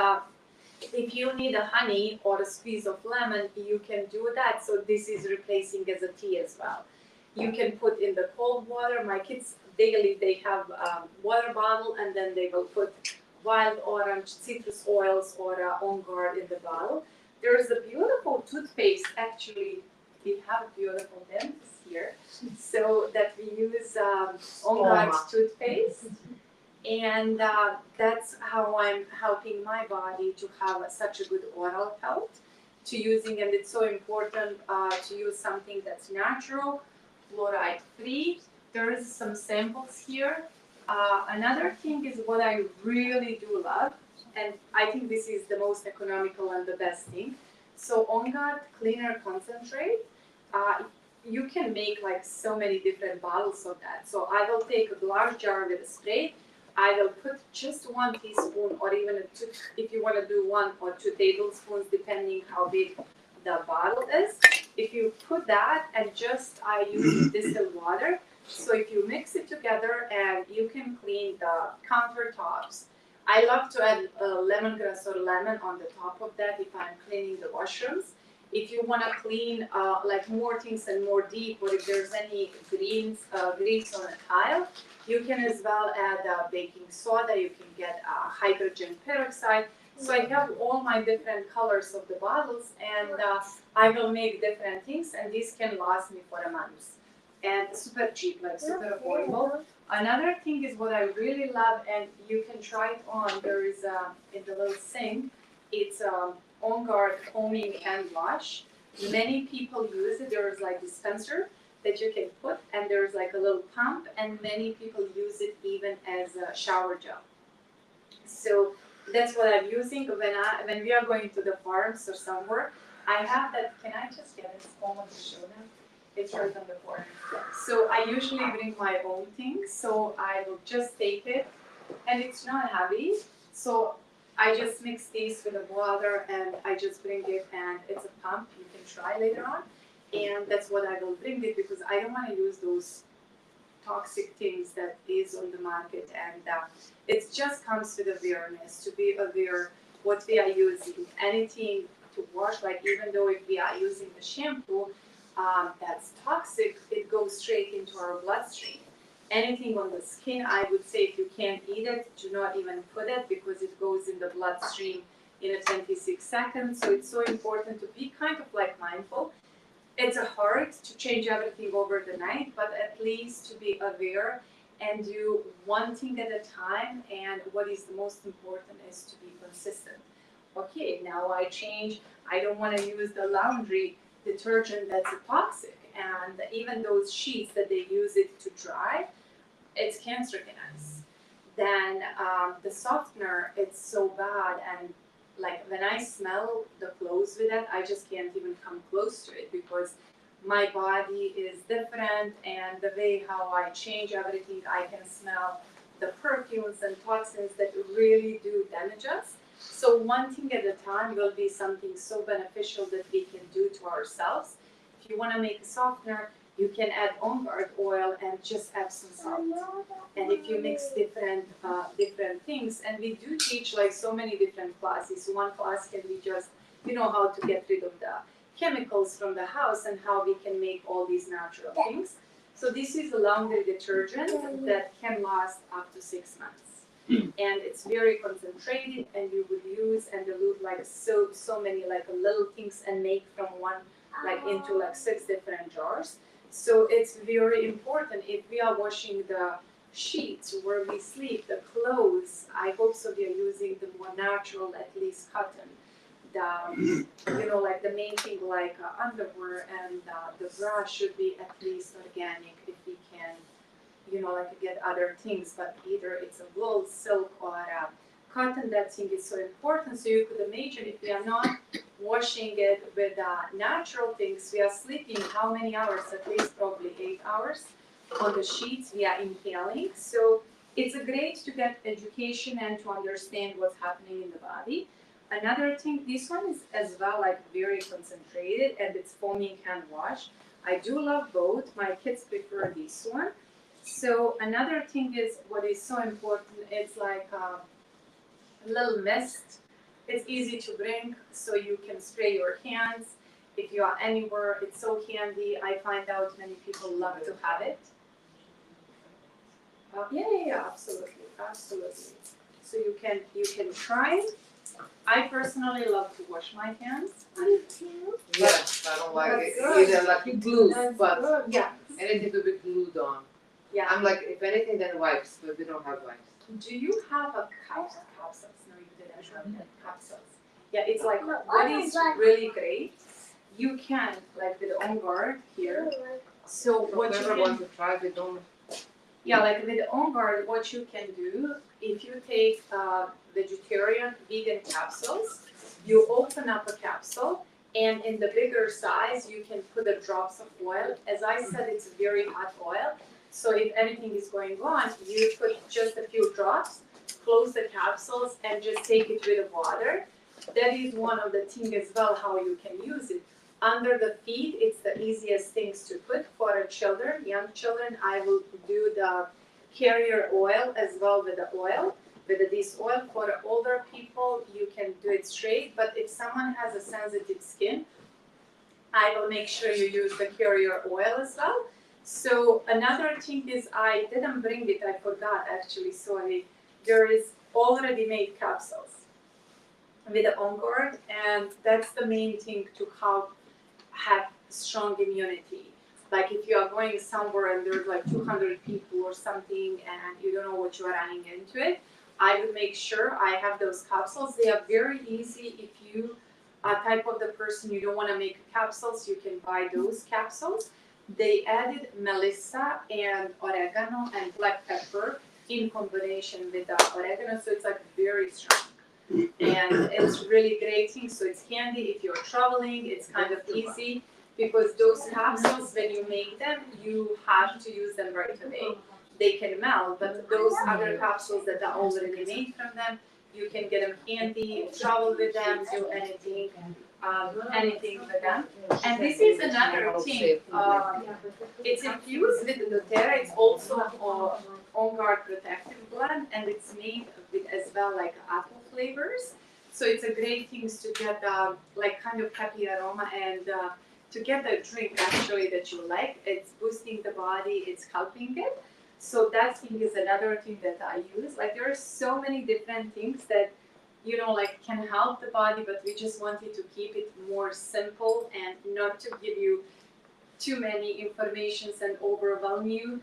if you need a honey or a squeeze of lemon, you can do that. So this is replacing as a tea as well. You can put in the cold water. My kids daily, they have a water bottle, and then they will put wild orange, citrus oils, or On Guard in the bottle. There is a beautiful toothpaste. Actually, we have beautiful dentists here, so that we use On Guard toothpaste. And that's how I'm helping my body to have such a good oral health to using, and it's so important to use something that's natural, fluoride free. There is some samples here. Another thing is what I really do love, and I think this is the most economical and the best thing. So On Guard Cleaner Concentrate, you can make like so many different bottles of that. So I will take a large jar with a spray. I will put just 1 teaspoon or even 2, if you want to do 1 or 2 tablespoons, depending how big the bottle is. If you put that and just I use distilled water, so if you mix it together and you can clean the countertops. I love to add lemongrass or lemon on the top of that if I'm cleaning the washrooms. If you want to clean like more things and more deep, or if there's any grease on a tile, you can as well add baking soda. You can get hydrogen peroxide. So I have all my different colors of the bottles, and I will make different things, and these can last me for a month. And super cheap, like super affordable. Another thing is what I really love, and you can try it on. There is in the little sink. It's On Guard foaming hand wash. Many people use it. There is like dispenser that you can put, and there's like a little pump, and many people use it even as a shower gel. So that's what I'm using when we are going to the farms or somewhere. I have that. Can I just get it? Almost to show them. It's right on the corner. So I usually bring my own things. So I will just take it, and it's not heavy. So I just mix these with the water, and I just bring it, and it's a pump. You can try later on, and that's what I will bring it, because I don't want to use those toxic things that is on the market, and it just comes with awareness, to be aware what we are using. Anything to wash, like even though if we are using the shampoo that's toxic, it goes straight into our bloodstream. Anything on the skin, I would say if you can't eat it, do not even put it, because it goes in the bloodstream in 26 seconds. So it's so important to be kind of like mindful. It's hard to change everything over the night, but at least to be aware and do one thing at a time. And what is the most important is to be consistent. Okay, now I change. I don't want to use the laundry detergent that's toxic, and even those sheets that they use it to dry, it's cancerogenic. Then the softener, it's so bad, and like when I smell the clothes with it, I just can't even come close to it, because my body is different, and the way how I change everything, I can smell the perfumes and toxins that really do damage us. So one thing at a time will be something so beneficial that we can do to ourselves. If you want to make a softener, you can add On Guard oil and just add some salt. And if you mix different things, and we do teach like so many different classes. One class can be just, how to get rid of the chemicals from the house and how we can make all these natural things. So this is a laundry detergent that can last up to 6 months. And it's very concentrated, and you would use and dilute like so many like little things and make from one like into like 6 different jars. So it's very important if we are washing the sheets where we sleep, the clothes. I hope so we are using the more natural, at least cotton. The like the main thing like underwear and the bra should be at least organic if we can. Like get other things, but either it's a wool, silk, or cotton. That thing is so important. So you could imagine if we are not washing it with natural things, we are sleeping how many hours? At least probably 8 hours on the sheets. We are inhaling. So it's a great to get education and to understand what's happening in the body. Another thing, this one is as well like very concentrated, and it's foaming hand wash. I do love both. My kids prefer this one. So another thing is what is so important. It's like a little mist. It's easy to bring, so you can spray your hands. If you are anywhere, it's so handy. I find out many people love to have it. Yeah, absolutely, absolutely. So you can try. I personally love to wash my hands. Yeah, I don't like That's it good. either, like glue, That's but good. Yeah, anything to be glued on. yeah. I'm like, if anything, then wipes, but we don't have wipes. Do you have a capsules? No, you didn't have capsules. Yeah, it's like what is really great. You can like with On Guard here. So So what you whoever can wants to try, they don't. Yeah, like with On Guard, what you can do, if you take vegetarian, vegan capsules, you open up a capsule, and in the bigger size, you can put the drops of oil. As I said, it's very hot oil, so if anything is going on, you put just a few drops, close the capsules, and just take it with the water. That is one of the things as well, how you can use it. Under the feet, it's the easiest things to put for children, young children. I will do the carrier oil as well with the oil, with this oil. For older people, you can do it straight, but if someone has a sensitive skin, I will make sure you use the carrier oil as well. So another thing is, I didn't bring it, I forgot actually, sorry. There is already made capsules with the On Guard, and that's the main thing to help have strong immunity. Like if you are going somewhere and there's like 200 people or something and you don't know what you are running into it, I would make sure I have those capsules. They are very easy. If you are type of the person you don't want to make capsules, you can buy those capsules. They added melissa and oregano and black pepper in combination with the oregano, so it's like very strong. And it's really great thing, so it's handy if you're traveling, it's kind of easy, because those capsules, when you make them, you have to use them right away. They can melt, but those other capsules that are already made from them, you can get them handy, travel with them, do anything with them. And this is another thing, it's infused with the doTERRA, it's also On Guard protective blend, and it's made with as well like apple flavors. So it's a great thing to get like kind of happy aroma and to get the drink actually that you like. It's boosting the body, it's helping it. So that thing is another thing that I use. Like there are so many different things that like can help the body, but we just wanted to keep it more simple and not to give you too many informations and overwhelm you.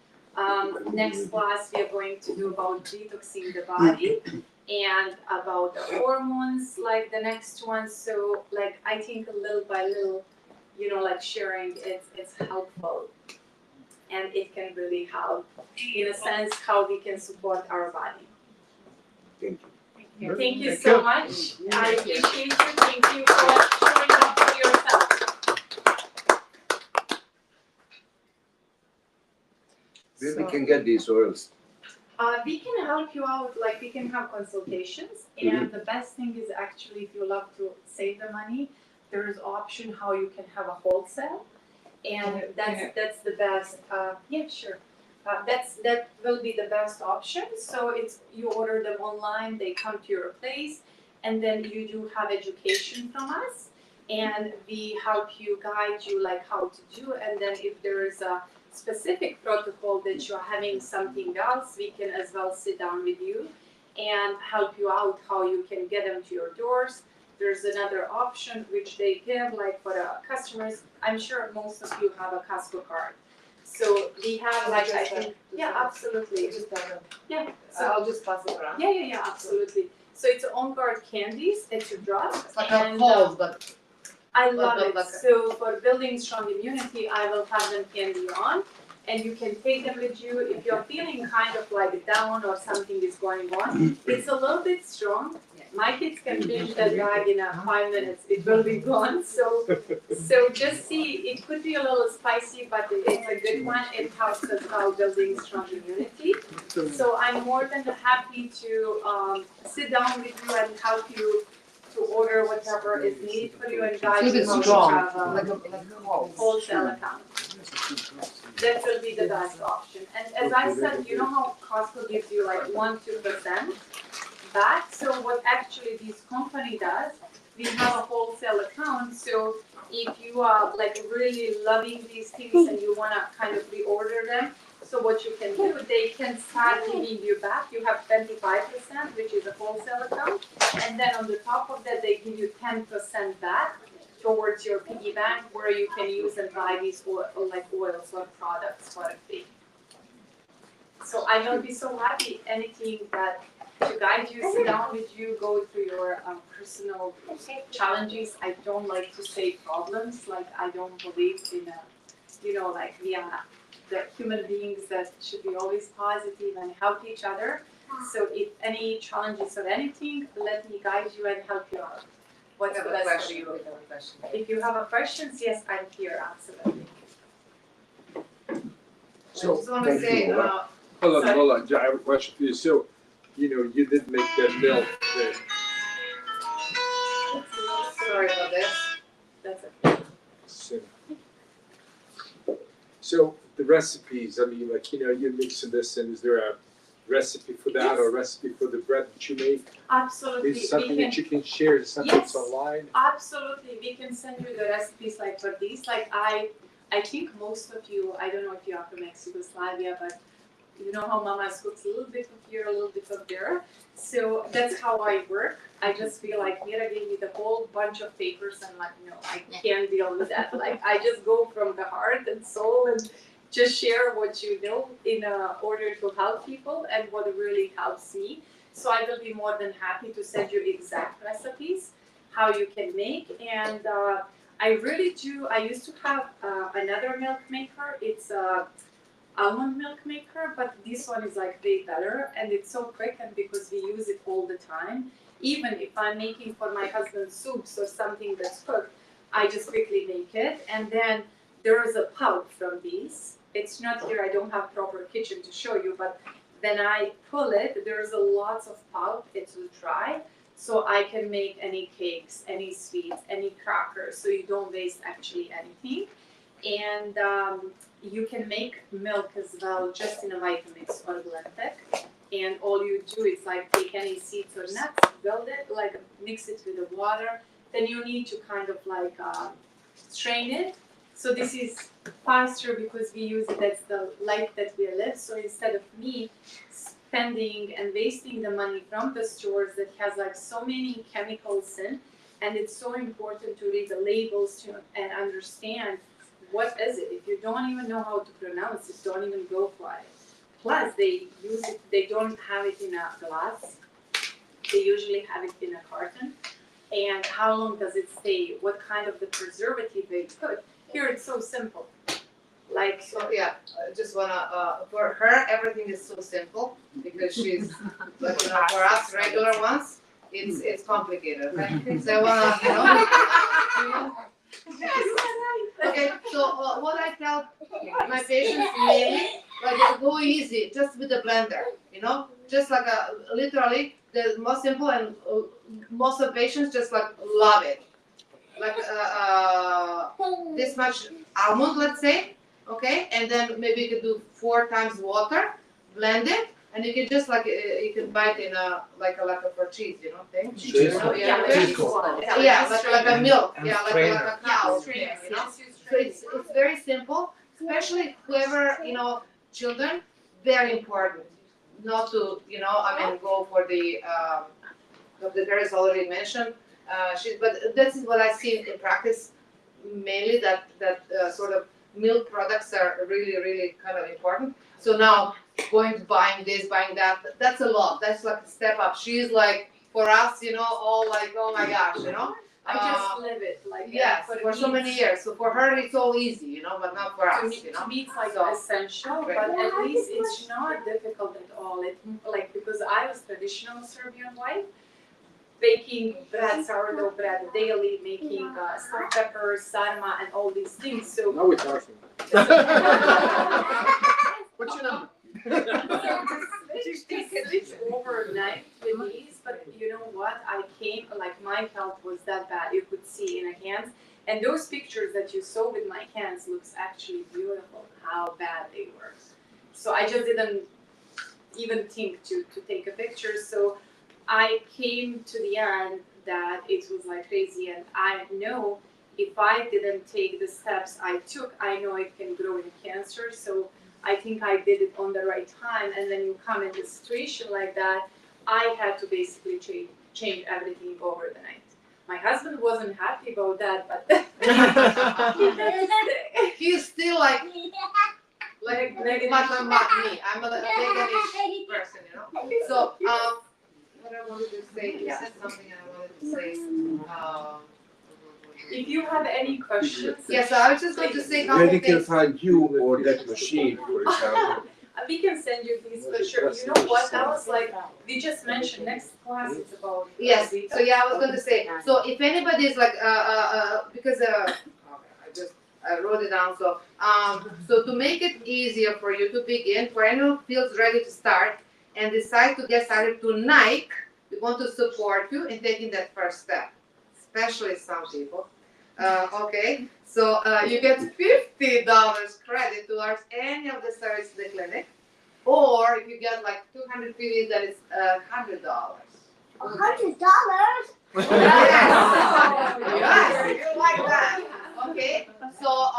Next class we are going to do about detoxing the body and about the hormones, like the next one. So like I think little by little, like sharing it's helpful, and it can really help in a sense how we can support our body. Thank you. Thank you so much. I appreciate you. Thank you for showing up for yourself. Where we can get these oils? We can help you out, like we can have consultations, and the best thing is actually if you love to save the money, there is option how you can have a wholesale, and that's the best. Yeah, sure. That will be the best option. So it's you order them online, they come to your place, and then you do have education from us, and we help you guide you like how to do. And then if there is a specific protocol that you're having something else, we can as well sit down with you and help you out how you can get them to your doors. There's another option which they give like for customers. I'm sure most of you have a Costco card. So we have like I think absolutely. Yeah. So I'll just pass it around. yeah, absolutely. So it's On Guard candies that you drop. It's like a cold, but I love it. So for building strong immunity, I will have them candy on, and you can take them with you if you're feeling kind of like down or something is going on. It's a little bit strong. My kids can finish that bag in 5 minutes. It will be gone. So just see. It could be a little spicy, but it's a good one. It helps us out building strong immunity. So I'm more than happy to sit down with you and help you to order whatever is needed for you and guide you how to have like a wholesale account. that will be the best option. And as I said, you know how Costco gives you like 1-2% back? So what actually this company does, we have a wholesale account. So if you are like really loving these things and you want to kind of reorder them, so what you can do, they can start giving you back. You have 25%, which is a wholesale account. And then on the top of that, they give you 10% back towards your piggy bank where you can use and buy these oils or products for a fee. So I will be so happy anything that to guide you, sit down with you, go through your personal challenges. I don't like to say problems, like I don't believe in like we are the human beings that should be always positive and help each other. So if any challenges or anything, let me guide you and help you out. What's the best for you? If you have a questions, yes, I'm here, absolutely. So, I just want to thank say, you. Hold on, I have a question for you. So, you did make that milk that, sorry about this. That's okay. so the recipes, I mean, like, you're mixing this in, is there a recipe for that or a recipe for the bread that you make? Absolutely. Is it something that you can share? Is it something that's online? Absolutely, we can send you the recipes like for these. Like I think most of you, I don't know if you are from Ex-Yugoslavia, but you know how Mama cooks a little bit of here, a little bit of there. So that's how I work. I just feel like Mira gave me the whole bunch of papers and like, I can't deal with that. Like I just go from the heart and soul and just share what you know in order to help people and what really helps me. So I will be more than happy to send you exact recipes, how you can make. And I really do, I used to have another milk maker. It's almond milk maker, but this one is like way better and it's so quick, and because we use it all the time, even if I'm making for my husband soups or something that's cooked, I just quickly make it. And then there is a pulp from these. It's not here, I don't have proper kitchen to show you, but when I pull it, there's a lots of pulp, it will dry, so I can make any cakes, any sweets, any crackers, so you don't waste actually anything. And you can make milk as well just in a Vitamix or Blendtec. And all you do is like take any seeds or nuts, build it, like mix it with the water. Then you need to kind of like strain it. So this is faster because we use it, that's the life that we live. So instead of me spending and wasting the money from the stores that has like so many chemicals in, and it's so important to read the labels and understand what is it. If you don't even know how to pronounce it, don't even go for it. Plus, they use it, they don't have it in a glass. They usually have it in a carton. And how long does it stay? What kind of the preservative they put? Here, it's so simple. Like, So yeah, I just wanna, for her, everything is so simple because she's, like, for us regular ones, it's complicated, okay? So I wanna, Okay, so what I tell my patients mainly, like go easy, just with the blender, just like literally the most simple, and most of patients just like love it. Like this much almond, let's say, okay, and then maybe you could do 4 times water, blend it, and you can just like you can bite in like a for cheese, thing. Cheese. Yeah, Cheese. like a milk, And like a strainer. cow, strainer, So it's very simple, especially whoever children, very important not to go for the girls already mentioned. But this is what I see in practice mainly, that sort of milk products are really kind of important. So now going to buying this, buying that, that's a lot. That's like a step up. She's like, for us, all like, oh my gosh, I just live it. Like, yes, for so many years. So for her, it's all easy, but not for us, To me, it's like So- essential, Right. but at least it's not difficult at all. Because I was traditional Serbian wife, baking bread, sourdough bread daily, making salt peppers, sarma, and all these things. So Now we're talking. What's your number? switch overnight with these, but you know what? My health was that bad. You could see in a hands. And those pictures that you saw with my hands looks actually beautiful, how bad they were. So I just didn't even think to take a picture. So I came to the end that it was like crazy, and I know if I didn't take the steps I took, I know it can grow in cancer. So I think I did it on the right time. And then you come in a situation like that, I had to basically change everything over the night. My husband wasn't happy about that, but He's still like much like me. I'm a veganish person, you know. So what I wanted to say, you said something I wanted to say. If you have any questions, Yes, so I was just going to say how Where they can things. find you or that machine, for example. we can send you these for sure. You know what? That was like we just mentioned. Next class is about Yes. So yeah, I was going to say. So if anybody is like because I wrote it down. So so to make it easier for you to begin, for anyone who feels ready to start and decide to get started tonight, we want to support you in taking that first step, especially some people. Okay, so you get $50 credit towards any of the services in the clinic, or if you get like 250, then it's $100. $100? Yes, you like that. Okay, so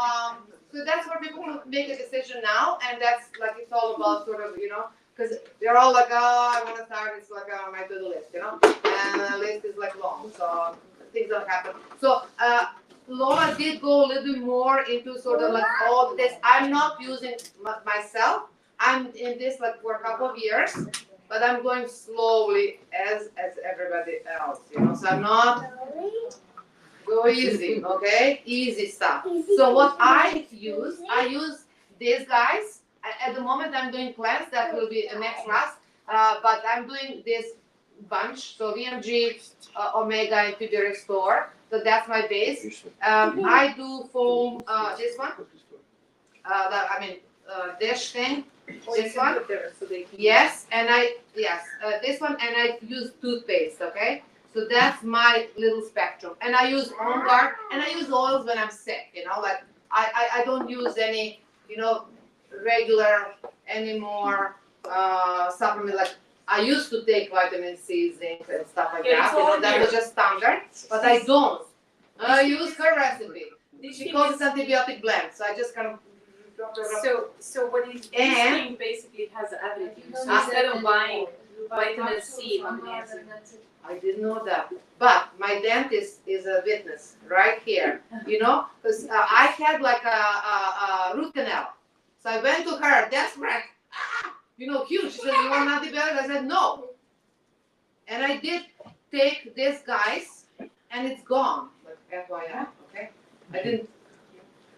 so that's for people who make a decision now, and that's like it's all about sort of, you know, because they're all like, oh, I want to start. It's like on my to-do list, you know, and the list is like long, so things don't happen. So Laura did go a little bit more into sort of like all this. I'm not using myself. I'm in this like for a couple of years, but I'm going slowly as everybody else, you know. So I'm not go easy, okay? Easy stuff. So what I use these guys. At the moment, I'm doing cleanse. That will be the next class. But I'm doing this bunch. So VMG, Omega, and to the Restore. So that's my base. I do foam. This one. This thing. This one. Yes, and this one, and I use toothpaste. Okay. So that's my little spectrum. And I use On Guard, and I use oils when I'm sick. You know, like I don't use any, you know, regular anymore supplement. Like I used to take vitamin C, zinc, and stuff like that. You know, that was just standard. But I don't. I use her recipe. She calls it antibiotic blend. So I just kind of. So what is this thing basically has everything. So instead of buying vitamin C, magnesium. I didn't know that. But my dentist is a witness right here. You know, because I had like a root canal. So I went to her, desperate, you know, huge. She said, you want an antibiotic? I said, no. And I did take this, guys, and it's gone. Like FYI, okay?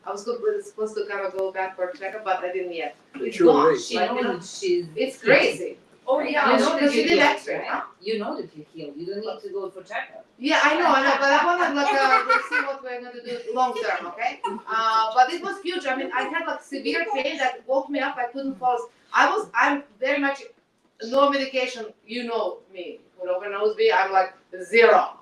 I was supposed to kind of go back for a checkup, but I didn't yet. It's gone. It's crazy. Oh yeah, you know, because she did X-ray, right? huh? You know that you're healed. You don't need to go for checkup. Yeah, I know, but I wanted like we'll see what we're gonna do long term, okay? But it was huge. I mean, I had like severe pain that woke me up. I couldn't fall. I'm very much no medication. You know me. Whoever knows me, I'm like zero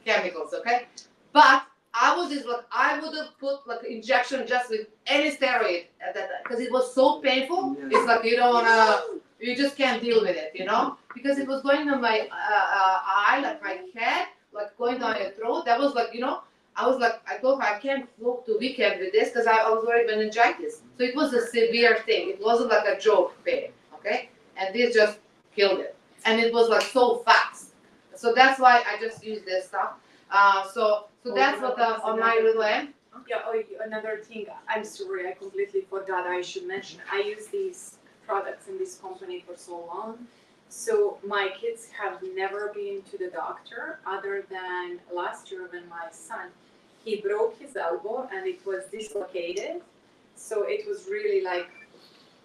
chemicals, okay? But I was just like I would have put like injection just with any steroid at that time because it was so painful. Yeah. It's like you don't wanna. You just can't deal with it, you know? Because it was going on my eye, like my head, like going down your throat. That was like, you know, I was like, I told her I can't go to weekend with this because I was worried meningitis. So it was a severe thing. It wasn't like a joke pain, okay? And this just killed it. And it was like so fast. So that's why I just use this stuff. So that's what on my little end. Yeah, another thing, I'm sorry, I completely forgot I should mention. I use these products in this company for so long. So my kids have never been to the doctor other than last year when my son, he broke his elbow and it was dislocated. So it was really like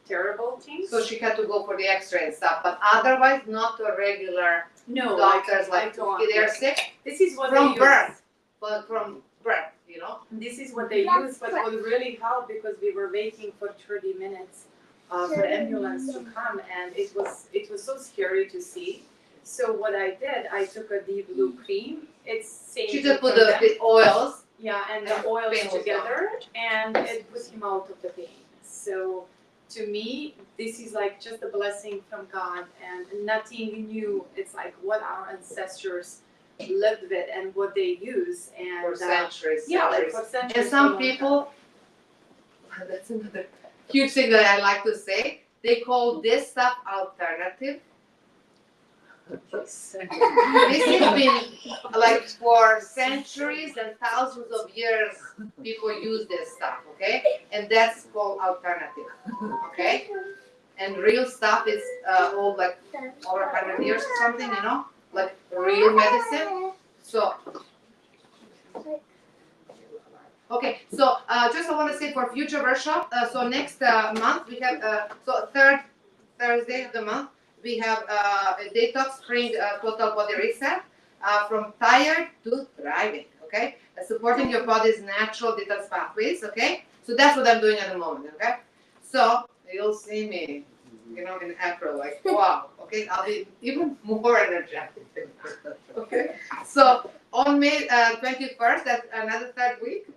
terrible thing. So she had to go for the X-ray and stuff, but otherwise not to a regular doctors like they're sick. This is what from they birth, use. but from birth, you know. This is what they use, but what really helped because we were waiting for 30 minutes for ambulance to come, and it was so scary to see. So what I did, I took a deep blue cream. It's same. She just put the oils Yeah, and the oils Pain was together, and it put him out of the pain. So to me, this is like just a blessing from God and nothing new. It's like what our ancestors lived with and what they use. And For centuries. yeah, like centuries. for centuries. And some people, that's another huge thing that I like to say, they call this stuff alternative. This has been like for centuries and thousands of years, people use this stuff, okay? And that's called alternative, okay? And real stuff is old, like over 100 years or something, you know? Like real medicine. So, okay, so just I want to say for future workshop, so next month we have, so third Thursday of the month, we have a detox spring total body reset from tired to thriving, okay? Supporting your body's natural detox pathways, okay? So that's what I'm doing at the moment, okay? So you'll see me, you know, in April, like, wow, okay? I'll be even more energetic, okay? So on May 21st, that's another third week.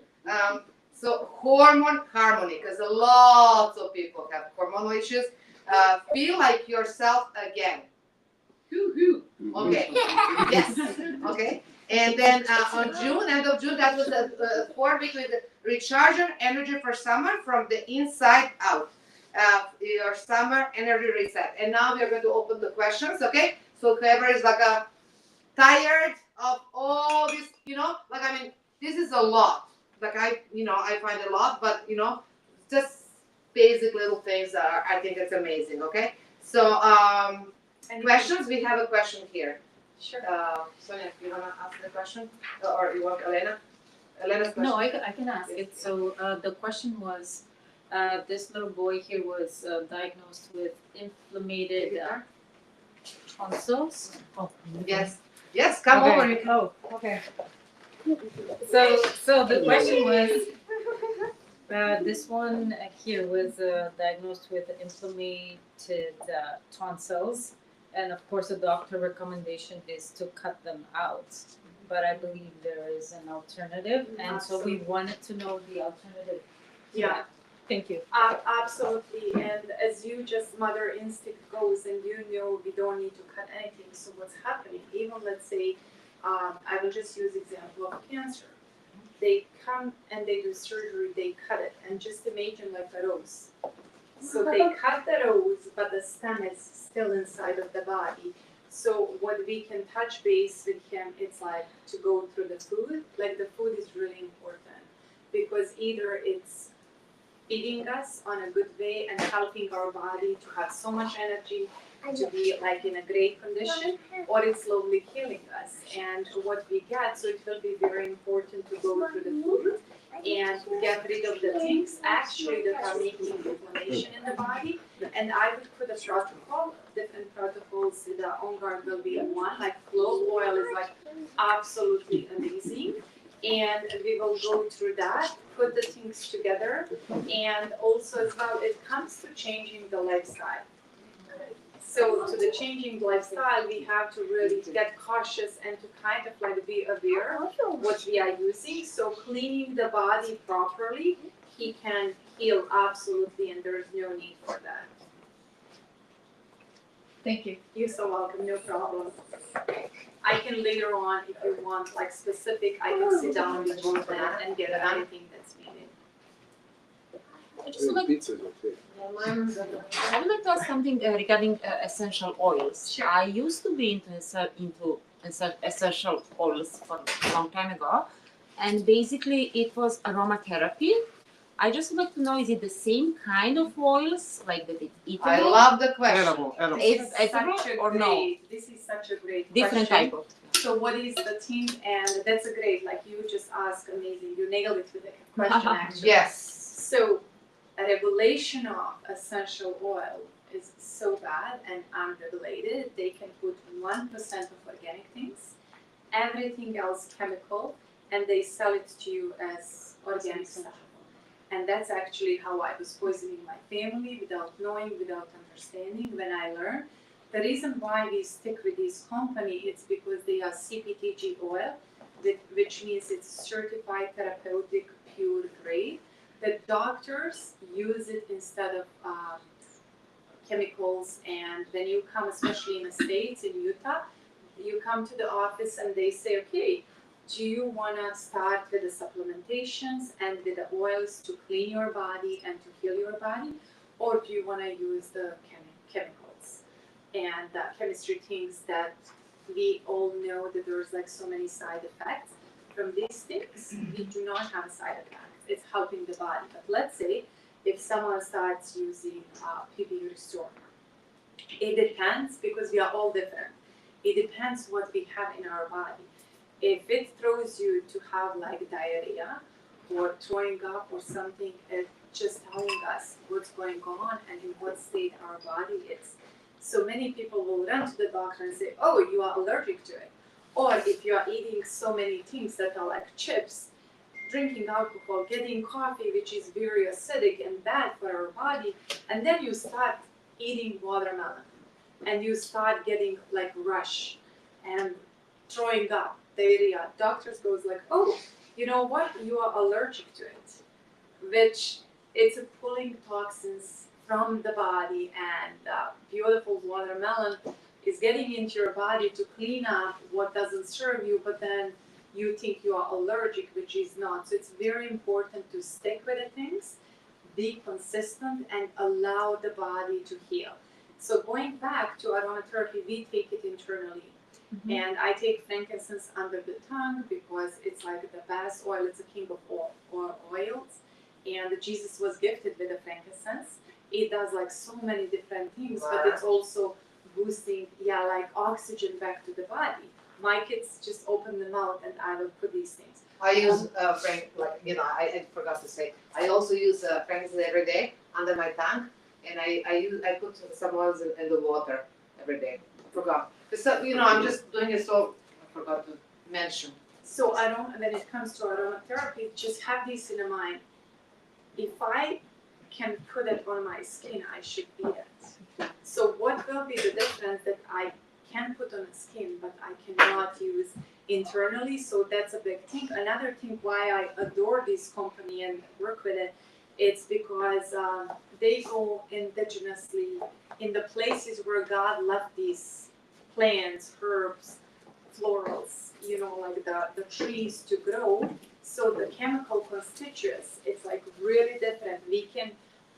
So hormone harmony, because lots of people have hormonal issues. Feel like yourself again. Okay. Yes. Okay. And then on June, end of June, that was a 4 week with recharge your energy for summer from the inside out. Your summer energy reset. And now we are going to open the questions. Okay. So whoever is like tired of all this, you know, like I mean, this is a lot. Like I find a lot, but just basic little things are, I think it's amazing, okay? So, questions? We have a question here. Sure. Sonia, you want to ask the question? Or you want Elena? Elena's question? No, I can ask it. So the question was, this little boy here was diagnosed with inflamed tonsils. Oh, Yes. Yes, come okay. over. You can. Oh, okay. So the question was, this one here was diagnosed with inflamed tonsils, and of course the doctor recommendation is to cut them out. But I believe there is an alternative, and so we wanted to know the alternative. Yeah. Thank you. Absolutely, and as you just mother instinct goes, and we don't need to cut anything. So what's happening? Even let's say, I will just use example of cancer. They come and they do surgery, they cut it, and just imagine like a rose. So they cut the rose, but the stem is still inside of the body. So what we can touch base with him, it's like to go through the food. Like the food is really important because either it's feeding us on a good way and helping our body to have so much energy to be like in a great condition, or it's slowly killing us. And what we get, so it will be very important to go through the food and get rid of the things actually that are making inflammation in the body. And I would put a protocol, different protocols. The On Guard will be one, like clove oil is like absolutely amazing. And we will go through that, put the things together, and also as well, it comes to changing the lifestyle. So to the changing lifestyle, we have to really get cautious and to kind of like be aware what we are using. So cleaning the body properly, he can heal absolutely, and there is no need for that. Thank you. You're so welcome, no problem. I can later on, if you want, like specific, I can sit down with you and get anything that's needed. I just would like, Pizza's okay. I would like to ask something regarding essential oils. Sure. I used to be into essential oils for a long time ago, and basically it was aromatherapy. I just would like to know, is it the same kind of oils, like that it's eatable? I love the question. Edible. It's Such edible a or no? This is such a great Different question. type of. So what is the thing? And that's a great, like you just asked, amazing. You nailed it with the question actually. Yes. So a regulation of essential oil is so bad and unregulated. They can put 1% of organic things, everything else chemical, and they sell it to you as organic stuff. And that's actually how I was poisoning my family without knowing, without understanding. When I learned, the reason why we stick with this company is because they are CPTG oil. which means it's certified therapeutic pure grade. The doctors use it instead of chemicals, and when you come, especially in the States, in Utah, you come to the office and they say, okay, do you want to start with the supplementations and with the oils to clean your body and to heal your body, or do you want to use the chemicals and chemistry things that we all know that there's like so many side effects from these things? We do not have a side effect. It's helping the body. But let's say if someone starts using PB Restore, it depends, because we are all different. It depends what we have in our body. If it throws you to have like diarrhea or throwing up or something, it's just telling us what's going on and in what state our body is. So many people will run to the doctor and say, oh, you are allergic to it. Or if you are eating so many things that are like chips, drinking alcohol, getting coffee, which is very acidic and bad for our body, and then you start eating watermelon and you start getting like rush and throwing up, diarrhea. Doctors goes like, oh, you know what, you are allergic to it, which it's pulling toxins from the body, and beautiful watermelon is getting into your body to clean up what doesn't serve you, but then you think you are allergic, which is not. So it's very important to stick with the things, be consistent, and allow the body to heal. So going back to aromatherapy, we take it internally. And I take frankincense under the tongue because it's like the best oil. It's a king of all oils. And Jesus was gifted with the frankincense. It does like so many different things, but it's also boosting, like oxygen back to the body. My kids just open the mouth and I will put these things. I use I forgot to say, I also use frankincense every day under my tongue, and I put some oils in the water every day. Forgot. So, I'm just doing it, so I forgot to mention. So when it comes to aromatherapy, just have this in mind. If I can put it on my skin, I should eat it. So what will be the difference that I can put on the skin, but I cannot use internally? So that's a big thing. Another thing why I adore this company and work with it, it's because they go indigenously in the places where God left these plants, herbs, florals, like the trees to grow. So the chemical constituents, it's like really different. We can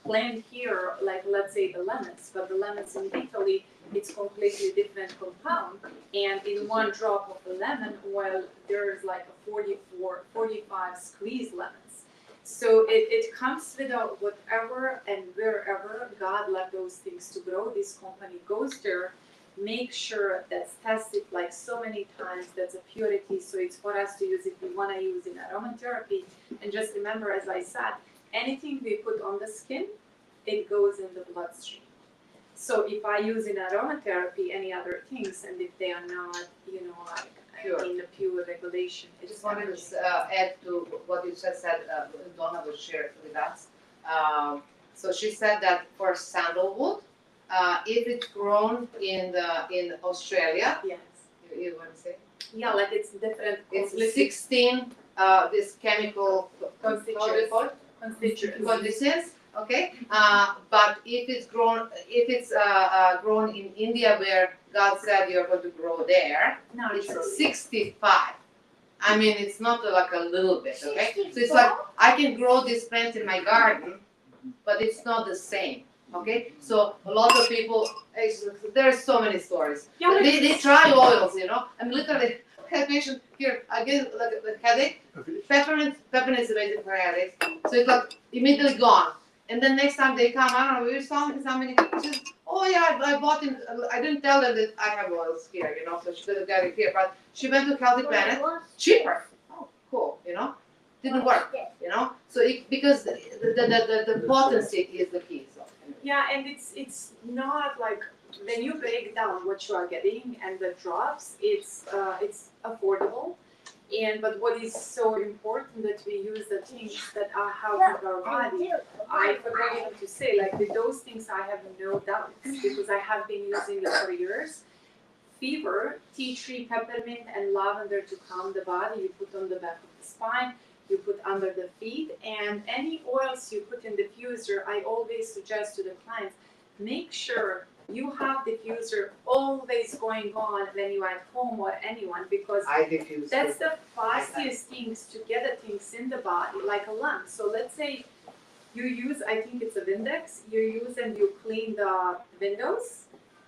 plant here, like let's say the lemons, but the lemons in Italy, it's completely different compound. And in one drop of the lemon oil, there's like a 45 squeezed lemons. So it comes with whatever and wherever God left those things to grow. This company goes there, make sure that's tested like so many times, that's a purity, so it's for us to use if we want to use in aromatherapy. And just remember, as I said, anything we put on the skin, it goes in the bloodstream. So if I use in aromatherapy any other things, and if they are not, Pure. in the pure regulation, I just wanted to add to what you just said. Donna was shared with us. So she said that for sandalwood, if it's grown in Australia, yes, you want to say? yeah, like it's different. It's 16 this chemical constituents. Okay, but if it's grown in India, where God said you're going to grow there, it's 65. I mean, it's not like a little bit. Okay, so it's like I can grow this plant in my garden, but it's not the same. Okay, so a lot of people, there's so many stories. Yeah, they try oils, I'm literally had patient here again, like a headache. Peppermint is amazing for headaches, so it's like immediately gone. And then next time they come, I don't know, we saw somebody. She says, oh yeah, I bought it. I didn't tell them that I have oils here, so she didn't get it here. But she went to Celtic Planet, cheaper. Oh, cool, didn't work, So because the potency is the key. So. Yeah, and it's not like when you break down what you are getting and the drops, it's affordable. But what is so important that we use the things that are helping our body. I forgot even to say, like with those things, I have no doubts because I have been using it for years. fever, tea tree, peppermint, and lavender to calm the body. You put on the back of the spine, you put under the feet, and any oils you put in diffuser, I always suggest to the clients, make sure you have diffuser always going on when you are at home or anyone, because I diffuse. that's the fastest things to get the things in the body, like a lung. So let's say you use, I think it's a Windex, you use and you clean the windows,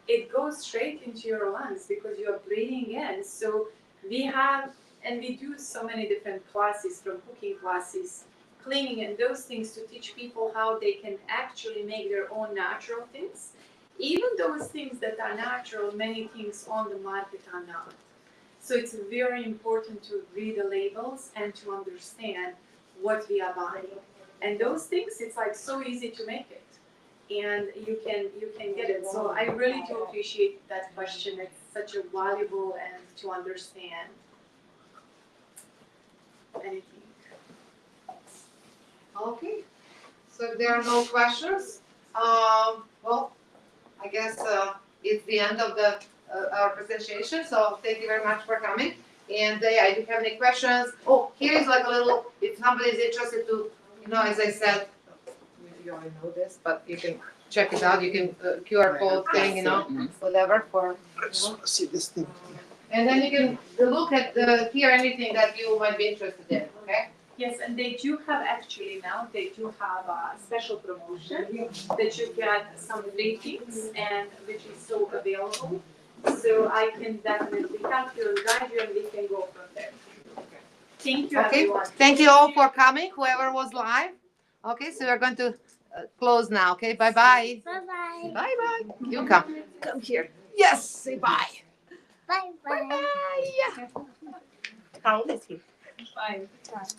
it goes straight into your lungs because you're breathing in. So we have, and we do so many different classes, from cooking classes, cleaning and those things, to teach people how they can actually make their own natural things. Even those things that are natural, many things on the market are not. So it's very important to read the labels and to understand what we are buying. And those things, it's like so easy to make it, and you can get it. So I really do appreciate that question. It's such a valuable and to understand anything. Okay, so if there are no questions, well, I guess it's the end of the our presentation. So thank you very much for coming. And yeah, if you have any questions, oh, here is like a little, if somebody is interested to, you know, as I said, you already know this, but you can check it out. You can QR code thing, you know, whatever for. See this thing. And then you can look at hear anything that you might be interested in. Okay. Yes, and they do have, actually now, they do have a special promotion that you get some free things, and which is so available. So I can definitely help you and guide you, and we can go from there. Thank you, Okay. everyone. Thank you all for coming. Whoever was live. Okay, so we're going to close now. Okay. Bye bye. Bye bye. Bye bye. You come. Come here. Yes. Say bye. Bye bye. Bye. How old is he? Fine. Yeah, that's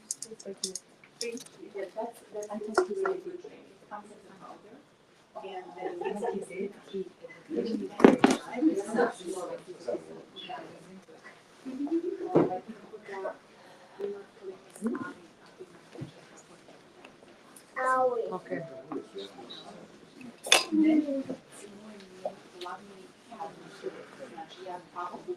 I think it's really good drink. It comes in the powder, and then Owie. Okay. Yeah, probably.